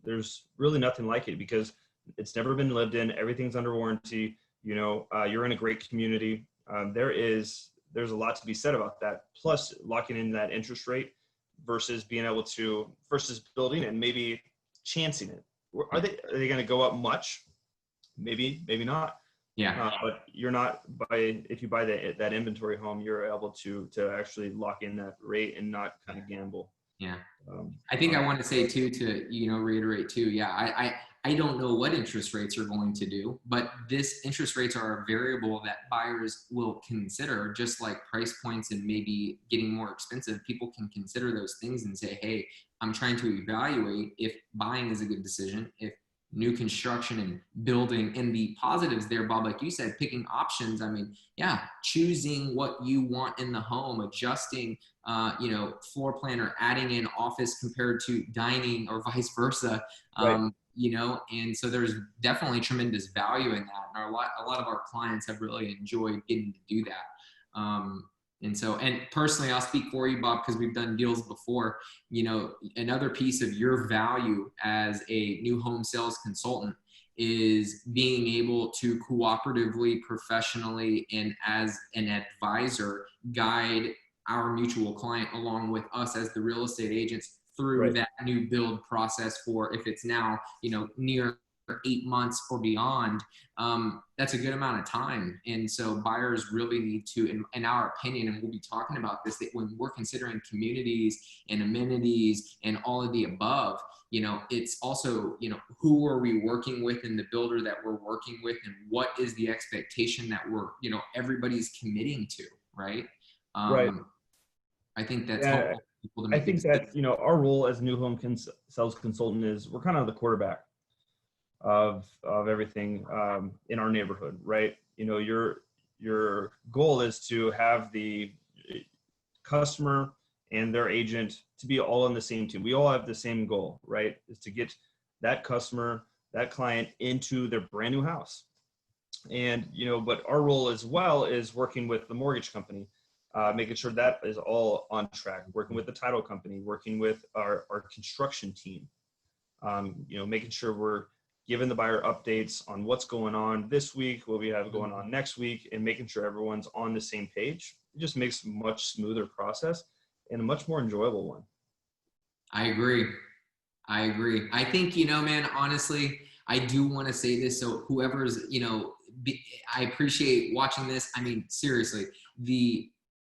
Speaker 2: there's really nothing like it because it's never been lived in. Everything's under warranty. You're in a great community. There's a lot to be said about that. Plus locking in that interest rate versus building and maybe chancing it. Are they going to go up much? Maybe, maybe not.
Speaker 1: Yeah.
Speaker 2: But you're not if you buy that inventory home, you're able to actually lock in that rate and not kind of gamble.
Speaker 1: Yeah. I think I want to say too, to, reiterate too. Yeah. I don't know what interest rates are going to do, but interest rates are a variable that buyers will consider, just like price points and maybe getting more expensive. People can consider those things and say, hey, I'm trying to evaluate if buying is a good decision, if new construction and building, and the positives there, Bob, like you said, picking options. I mean, yeah, choosing what you want in the home, adjusting, floor plan, or adding in office compared to dining or vice versa.
Speaker 2: Right.
Speaker 1: And so there's definitely tremendous value in that. And a lot of our clients have really enjoyed getting to do that. And personally, I'll speak for you, Bob, because we've done deals before. Another piece of your value as a new home sales consultant is being able to cooperatively, professionally, and as an advisor, guide our mutual client along with us as the real estate agents through that new build process for, if it's now, near 8 months or beyond. That's a good amount of time. And so buyers really need to, in our opinion, and we'll be talking about this, that when we're considering communities and amenities and all of the above, it's also, who are we working with in the builder that we're working with, and what is the expectation that we're, everybody's committing to, right?
Speaker 2: Right.
Speaker 1: I think that's helpful for people to make.
Speaker 2: I think that, our role as a new home sales consultant is we're kind of the quarterback of everything in our neighborhood, right? Your goal is to have the customer and their agent to be all on the same team. We all have the same goal, right? Is to get that customer, that client into their brand new house. And, but our role as well is working with the mortgage company, making sure that is all on track, working with the title company, working with our construction team, making sure we're giving the buyer updates on what's going on this week, what we have going on next week, and making sure everyone's on the same page. It just makes a much smoother process and a much more enjoyable one.
Speaker 1: I agree. I think, man, honestly, I do want to say this. So whoever's, I appreciate watching this. I mean, seriously, the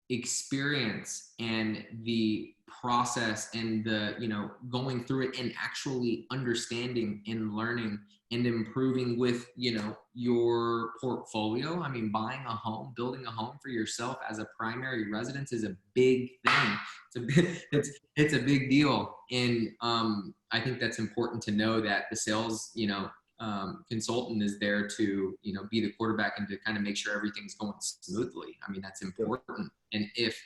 Speaker 1: experience and the process and the, going through it and actually understanding and learning and improving with, your portfolio. I mean, buying a home, building a home for yourself as a primary residence is a big thing. It's a big deal. And I think that's important to know, that the sales, consultant is there to, be the quarterback and to kind of make sure everything's going smoothly. I mean, that's important. And if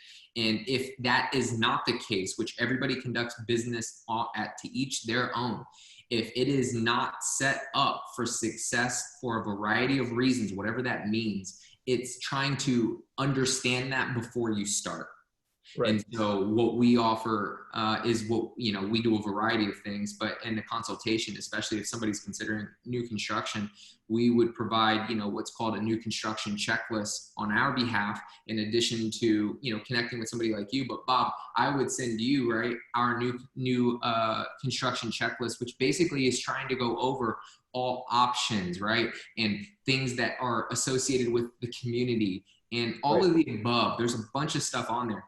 Speaker 1: that is not the case, which everybody conducts business to each their own, if it is not set up for success for a variety of reasons, whatever that means, it's trying to understand that before you start. Right. And so what we offer is what, we do a variety of things, but in the consultation, especially if somebody's considering new construction, we would provide, what's called a new construction checklist on our behalf, in addition to, connecting with somebody like you. But Bob, I would send you, right, our new construction checklist, which basically is trying to go over all options, right? And things that are associated with the community and all of the above. There's a bunch of stuff on there.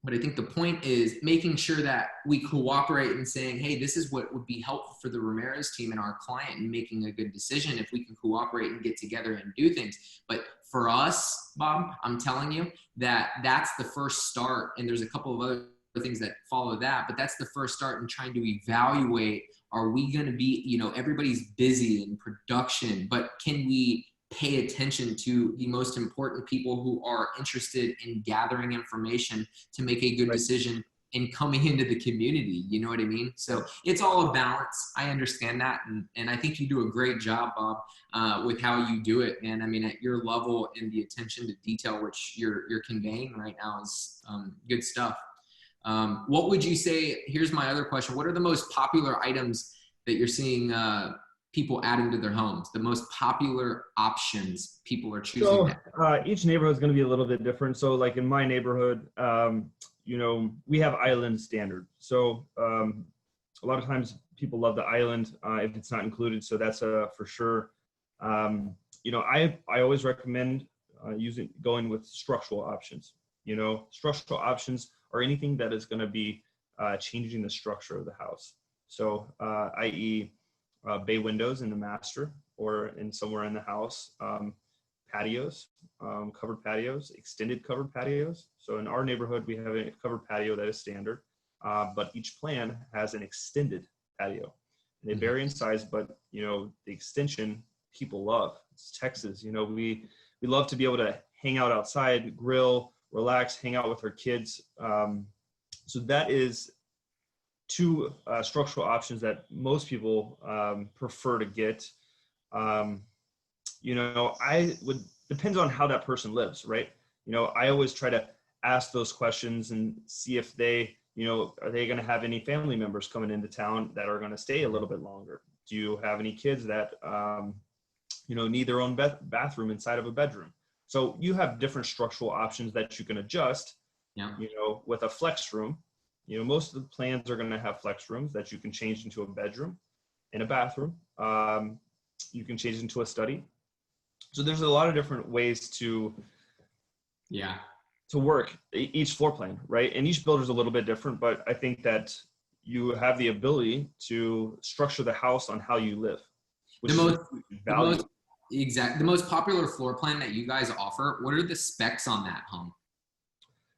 Speaker 1: But I think the point is making sure that we cooperate and saying, hey, this is what would be helpful for the Ramirez team and our client in making a good decision if we can cooperate and get together and do things. But for us, Bob, I'm telling you that that's the first start. And there's a couple of other things that follow that, but that's the first start in trying to evaluate, are we going to be, everybody's busy in production, but can we pay attention to the most important people who are interested in gathering information to make a good decision in coming into the community? You know what I mean? So it's all a balance. I understand that. And I think you do a great job, Bob, with how you do it, man. I mean, at your level and the attention to detail, which you're conveying right now, is good stuff. What would you say, here's my other question. What are the most popular items that you're seeing people adding to their homes, the most popular options people are choosing?
Speaker 2: So each neighborhood is going to be a little bit different. So like in my neighborhood, we have island standard. So a lot of times people love the island if it's not included. So that's for sure. I always recommend going with structural options. Structural options are anything that is going to be changing the structure of the house. So, i.e., bay windows in the master or in somewhere in the house, patios, covered patios, extended covered patios. So in our neighborhood, we have a covered patio that is standard, but each plan has an extended patio. And they vary in size, but the extension people love. It's Texas. We love to be able to hang out outside, grill, relax, hang out with our kids. So that is two structural options that most people prefer to get. Depends on how that person lives, right? I always try to ask those questions and see if they, are they going to have any family members coming into town that are going to stay a little bit longer? Do you have any kids that, need their own bathroom inside of a bedroom? So you have different structural options that you can adjust, with a flex room. Most of the plans are going to have flex rooms that you can change into a bedroom and a bathroom. You can change into a study. So there's a lot of different ways to work each floor plan, right? And each builder is a little bit different, but I think that you have the ability to structure the house on how you live, which is value.
Speaker 1: The most popular floor plan that you guys offer, what are the specs on that home?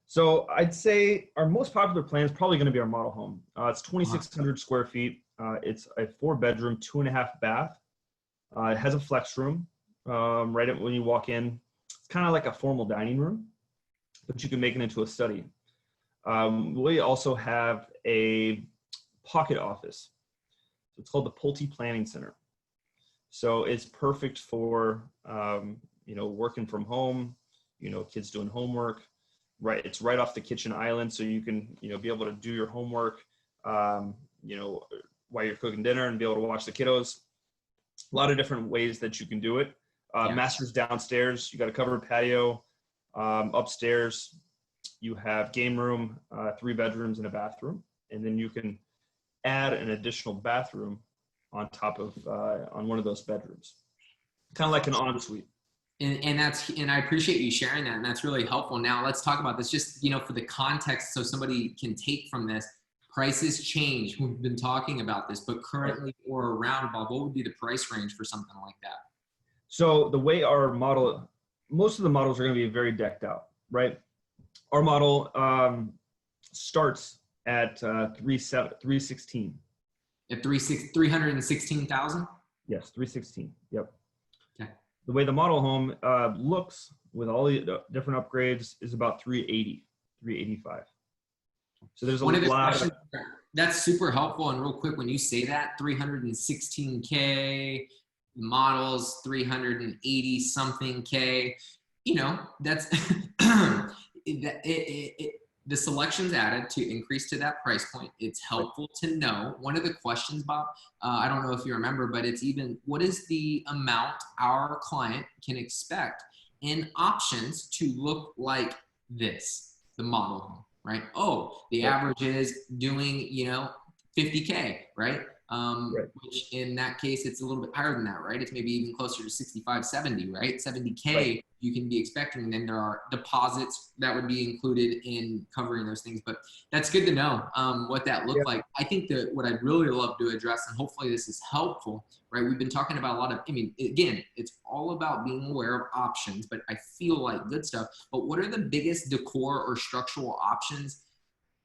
Speaker 2: So I'd say our most popular plan is probably going to be our model home. It's 2,600 square feet. It's a 4-bedroom, 2.5 bath. It has a flex room right when you walk in. It's kind of like a formal dining room, but you can make it into a study. We also have a pocket office. It's called the Pulte Planning Center. So it's perfect for, working from home, kids doing homework, right? It's right off the kitchen island. So you can, be able to do your homework, while you're cooking dinner and be able to watch the kiddos. A lot of different ways that you can do it. Master's downstairs, you got a covered patio. Upstairs, you have game room, 3 bedrooms and a bathroom. And then you can add an additional bathroom on top of on one of those bedrooms, kind of like an ensuite.
Speaker 1: And I appreciate you sharing that, and that's really helpful. Now let's talk about this, just for the context, so somebody can take from this. Prices change. We've been talking about this, but currently or around, Bob, what would be the price range for something like that?
Speaker 2: So the way our model, most of the models are going to be very decked out, right? Our model starts at 316.
Speaker 1: At 316,000?
Speaker 2: Yes, 316. Yep.
Speaker 1: Okay.
Speaker 2: The way the model home looks with all the different upgrades is about 380, 385. So there's a lot of...
Speaker 1: That's super helpful. And real quick, when you say that 316K models, 380 something K, that's the selections added to increase to that price point. It's helpful to know. One of the questions, Bob, I don't know if you remember, but it's what is the amount our client can expect in options to look like this, the model home, right? Oh, the average is doing, 50K, right? Which in that case, it's a little bit higher than that, right? It's maybe even closer to 65, 70, right? 70K you can be expecting. And then there are deposits that would be included in covering those things. But that's good to know what that looked like. I think that what I'd really love to address, and hopefully this is helpful, right? We've been talking about a lot of, again, it's all about being aware of options, but I feel like good stuff. But what are the biggest decor or structural options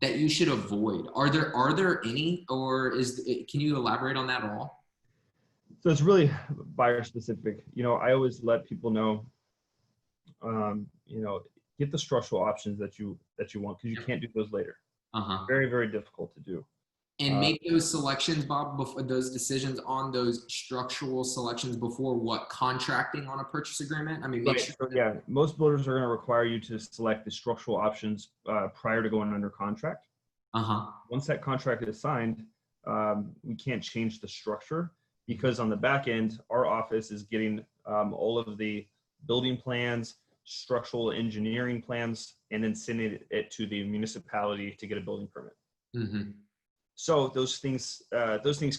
Speaker 1: that you should avoid? Are there any, or can you elaborate on that at all?
Speaker 2: So it's really buyer specific. I always let people know, get the structural options that you want, because you can't do those later. Very, very difficult to do.
Speaker 1: And make those selections, Bob, before those decisions on those structural selections before contracting on a purchase agreement? Make sure.
Speaker 2: Most builders are going to require you to select the structural options prior to going under contract. Once that contract is signed, we can't change the structure, because on the back end, our office is getting all of the building plans, structural engineering plans, and then sending it to the municipality to get a building permit. So those things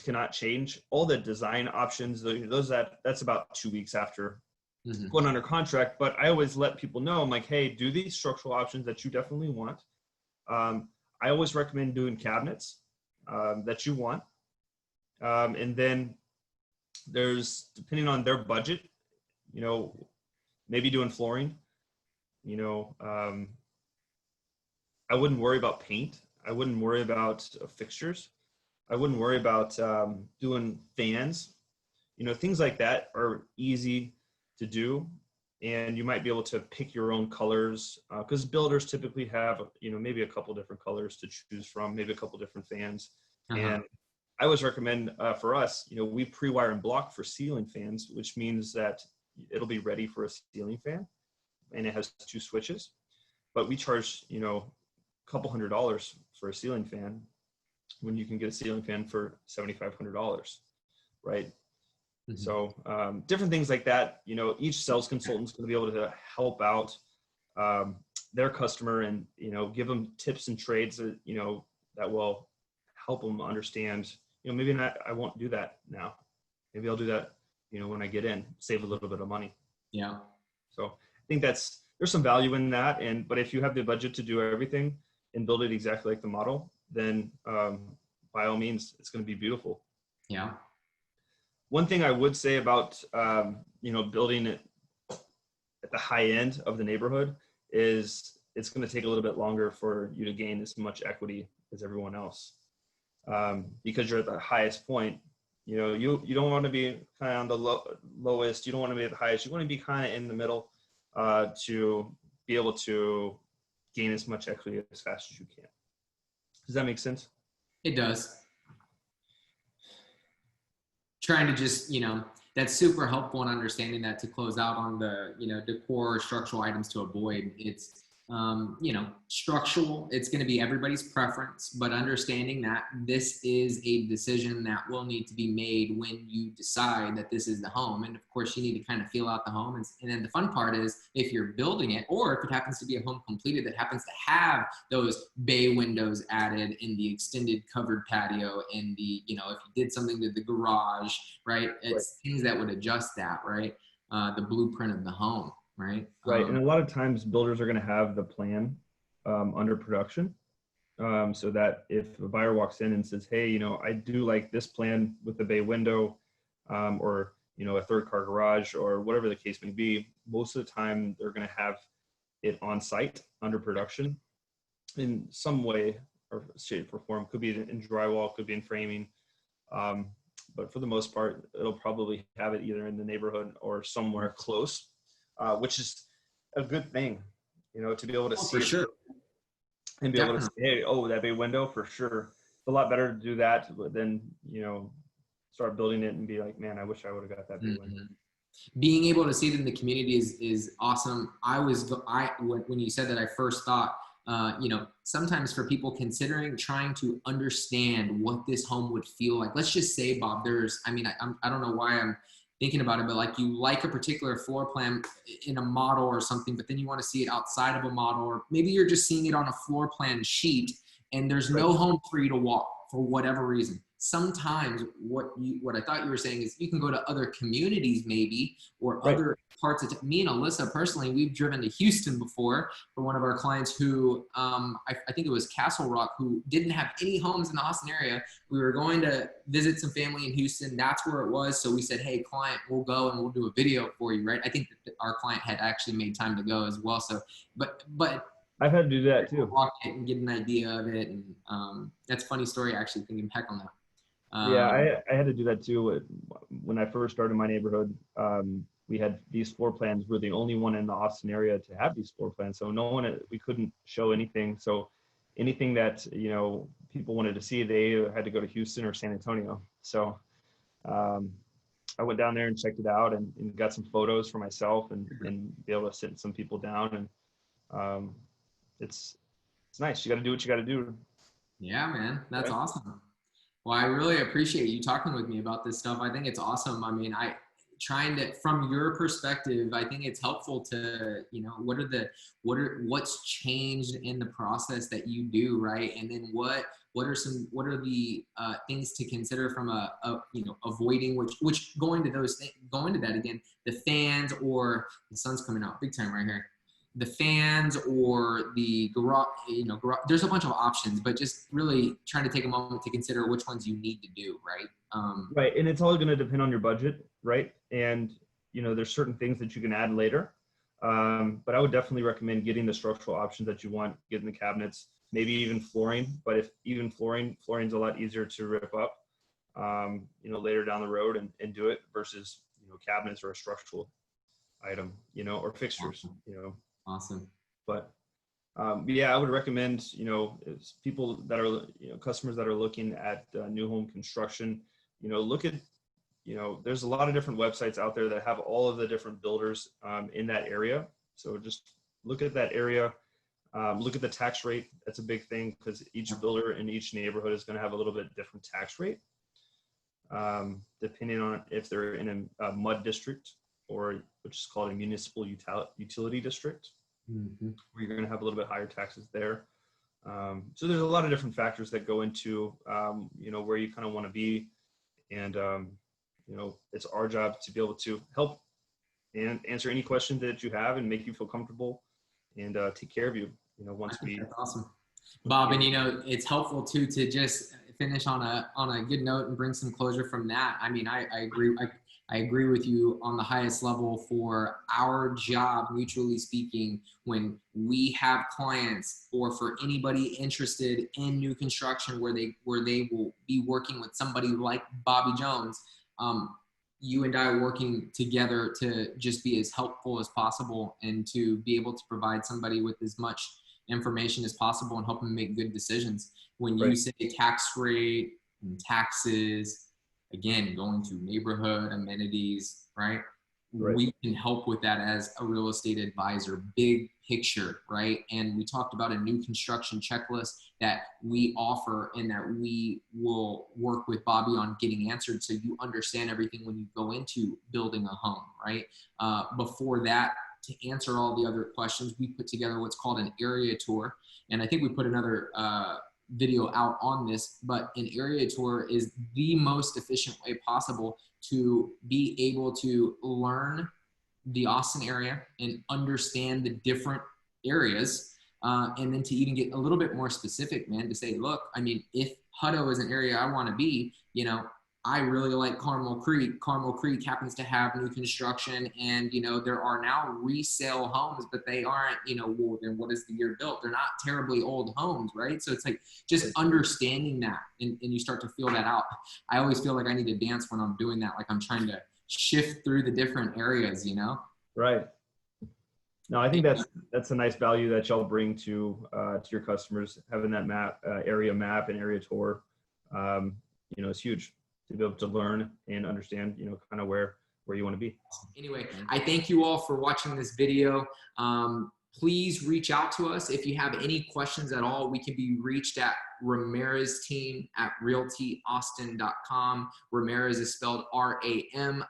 Speaker 2: cannot change. All the design options, that's about 2 weeks after
Speaker 1: Mm-hmm.
Speaker 2: going under contract, but I always let people know, I'm like, hey, do these structural options that you definitely want. I always recommend doing cabinets that you want. And then there's, depending on their budget, you know, maybe doing flooring, you know, I wouldn't worry about paint. I wouldn't worry about fixtures. I wouldn't worry about doing fans. You know, things like that are easy to do. And you might be able to pick your own colors because builders typically have, you know, maybe a couple different colors to choose from, maybe a couple different fans. And I always recommend for us, you know, we pre-wire and block for ceiling fans, which means that it'll be ready for a ceiling fan and it has 2 switches. But we charge, you know, a couple $100 for a ceiling fan when you can get a ceiling fan for $7,500, right? Mm-hmm. So different things like that, you know, each sales consultant is going to be able to help out their customer and, you know, give them tips and trades that, you know, that will help them understand, you know, maybe not, I won't do that now. Maybe I'll do that, you know, when I get in, save a little bit of money.
Speaker 1: Yeah.
Speaker 2: So I think there's some value in that. But if you have the budget to do everything and build it exactly like the model, then by all means, it's going to be beautiful.
Speaker 1: Yeah.
Speaker 2: One thing I would say about, you know, building it at the high end of the neighborhood is it's going to take a little bit longer for you to gain as much equity as everyone else. Because you're at the highest point, you know, you don't want to be kind of on the lowest. You don't want to be at the highest. You want to be kind of in the middle to be able to gain as much equity as fast as you can. Does that make sense?
Speaker 1: It does. Trying to just, you know, that's super helpful in understanding that to close out on the, you know, decor structural items to avoid. It's, you know, structural, it's going to be everybody's preference, but understanding that this is a decision that will need to be made when you decide that this is the home. And of course you need to kind of feel out the home. And then the fun part is if you're building it, or if it happens to be a home completed that happens to have those bay windows added in the extended covered patio and the, you know, if you did something to the garage, right? It's things that would adjust that, right? The blueprint of the home. Right.
Speaker 2: Right. And a lot of times builders are going to have the plan under production so that if a buyer walks in and says, hey, you know, I do like this plan with the bay window or, you know, a 3rd car garage or whatever the case may be, most of the time they're going to have it on site under production in some way or shape or form. Could be in drywall, could be in framing. But for the most part, it'll probably have it either in the neighborhood or somewhere close. Which is a good thing, you know, to be able to see
Speaker 1: for sure.
Speaker 2: And be able to say, hey, oh, that bay window for sure. It's a lot better to do that than, you know, start building it and be like, man, I wish I would have got that bay window.
Speaker 1: Being able to see it in the community is awesome. When you said that, I first thought, you know, sometimes for people considering trying to understand what this home would feel like, let's just say, Bob, I don't know why I'm thinking about it, but like you like a particular floor plan in a model or something, but then you want to see it outside of a model, or maybe you're just seeing it on a floor plan sheet and there's no home for you to walk for whatever reason. Sometimes what I thought you were saying is you can go to other communities maybe, or other parts of me and Alyssa personally, we've driven to Houston before for one of our clients who I think it was Castle Rock, who didn't have any homes in the Austin area. We were going to visit some family in Houston. That's where it was. So we said, hey, client, we'll go and we'll do a video for you, right? I think that our client had actually made time to go as well. So, but
Speaker 2: I've had to do that too.
Speaker 1: Walk it and get an idea of it. And that's a funny story, actually, thinking back on that.
Speaker 2: Yeah, I had to do that too. When I first started my neighborhood, we had these floor plans. We're the only one in the Austin area to have these floor plans. So we couldn't show anything. So anything that, you know, people wanted to see, they had to go to Houston or San Antonio. So I went down there and checked it out and got some photos for myself and be able to sit some people down. And it's nice. You got to do what you got to do.
Speaker 1: Yeah, man. That's awesome. Well, I really appreciate you talking with me about this stuff. I think it's awesome. I mean, trying to, from your perspective, I think it's helpful to, you know, what's changed in the process that you do, right? And then what are the things to consider from you know, avoiding, which going to those things, going to that again, the fans, or the sun's coming out big time right here, the fans or the garage, you know, there's a bunch of options, but just really trying to take a moment to consider which ones you need to do, right?
Speaker 2: Right, and it's all going to depend on your budget, right? And you know, there's certain things that you can add later, but I would definitely recommend getting the structural options that you want, getting the cabinets, maybe even flooring. But if even flooring's a lot easier to rip up, you know, later down the road and do it versus, you know, cabinets or a structural item, you know, or fixtures,
Speaker 1: Awesome.
Speaker 2: you know.
Speaker 1: Awesome.
Speaker 2: But yeah, I would recommend, you know, people that are, you know, customers that are looking at new home construction, you know, look at, you know, there's a lot of different websites out there that have all of the different builders in that area. So just look at that area. Look at the tax rate. That's a big thing because each builder in each neighborhood is going to have a little bit different tax rate, depending on if they're in a mud district, or which is called a municipal utility district, where you're going to have a little bit higher taxes there. So there's a lot of different factors that go into, you know, where you kind of want to be. And, you know, it's our job to be able to help and answer any questions that you have and make you feel comfortable and take care of you, you know, once we.
Speaker 1: That's awesome. Bob, and you know, it's helpful too to just finish on a good note and bring some closure from that. I mean, I agree. I agree with you on the highest level. For our job, mutually speaking, when we have clients, or for anybody interested in new construction where they will be working with somebody like Bobby Jones, you and I are working together to just be as helpful as possible and to be able to provide somebody with as much information as possible and help them make good decisions. When you say tax rate and taxes, again, going to neighborhood amenities, right? We can help with that as a real estate advisor, big picture, right? And we talked about a new construction checklist that we offer and that we will work with Bobby on getting answered, so you understand everything when you go into building a home, right? Before that, to answer all the other questions, we put together what's called an area tour. And I think we put another video out on this, but an area tour is the most efficient way possible to be able to learn the Austin area and understand the different areas. And then to even get a little bit more specific, man, to say, look, I mean, if Hutto is an area I want to be, you know, I really like Carmel Creek. Carmel Creek happens to have new construction, and, you know, there are now resale homes, but they aren't, you know, well, then what is the year built? They're not terribly old homes, right? So it's like just understanding that, and you start to feel that out. I always feel like I need to dance when I'm doing that, like I'm trying to shift through the different areas, you know?
Speaker 2: Right. No, I think that's a nice value that y'all bring to your customers. Having that map, area map and area tour, you know, is huge to be able to learn and understand, you know, kind of where you want to be.
Speaker 1: Anyway, I thank you all for watching this video. Please reach out to us if you have any questions at all. We can be reached at Ramirez Team at realtyaustin.com. Ramirez is spelled RAMIREZ,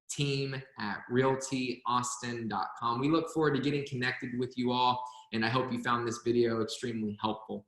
Speaker 1: team at realtyaustin.com. We look forward to getting connected with you all, and I hope you found this video extremely helpful.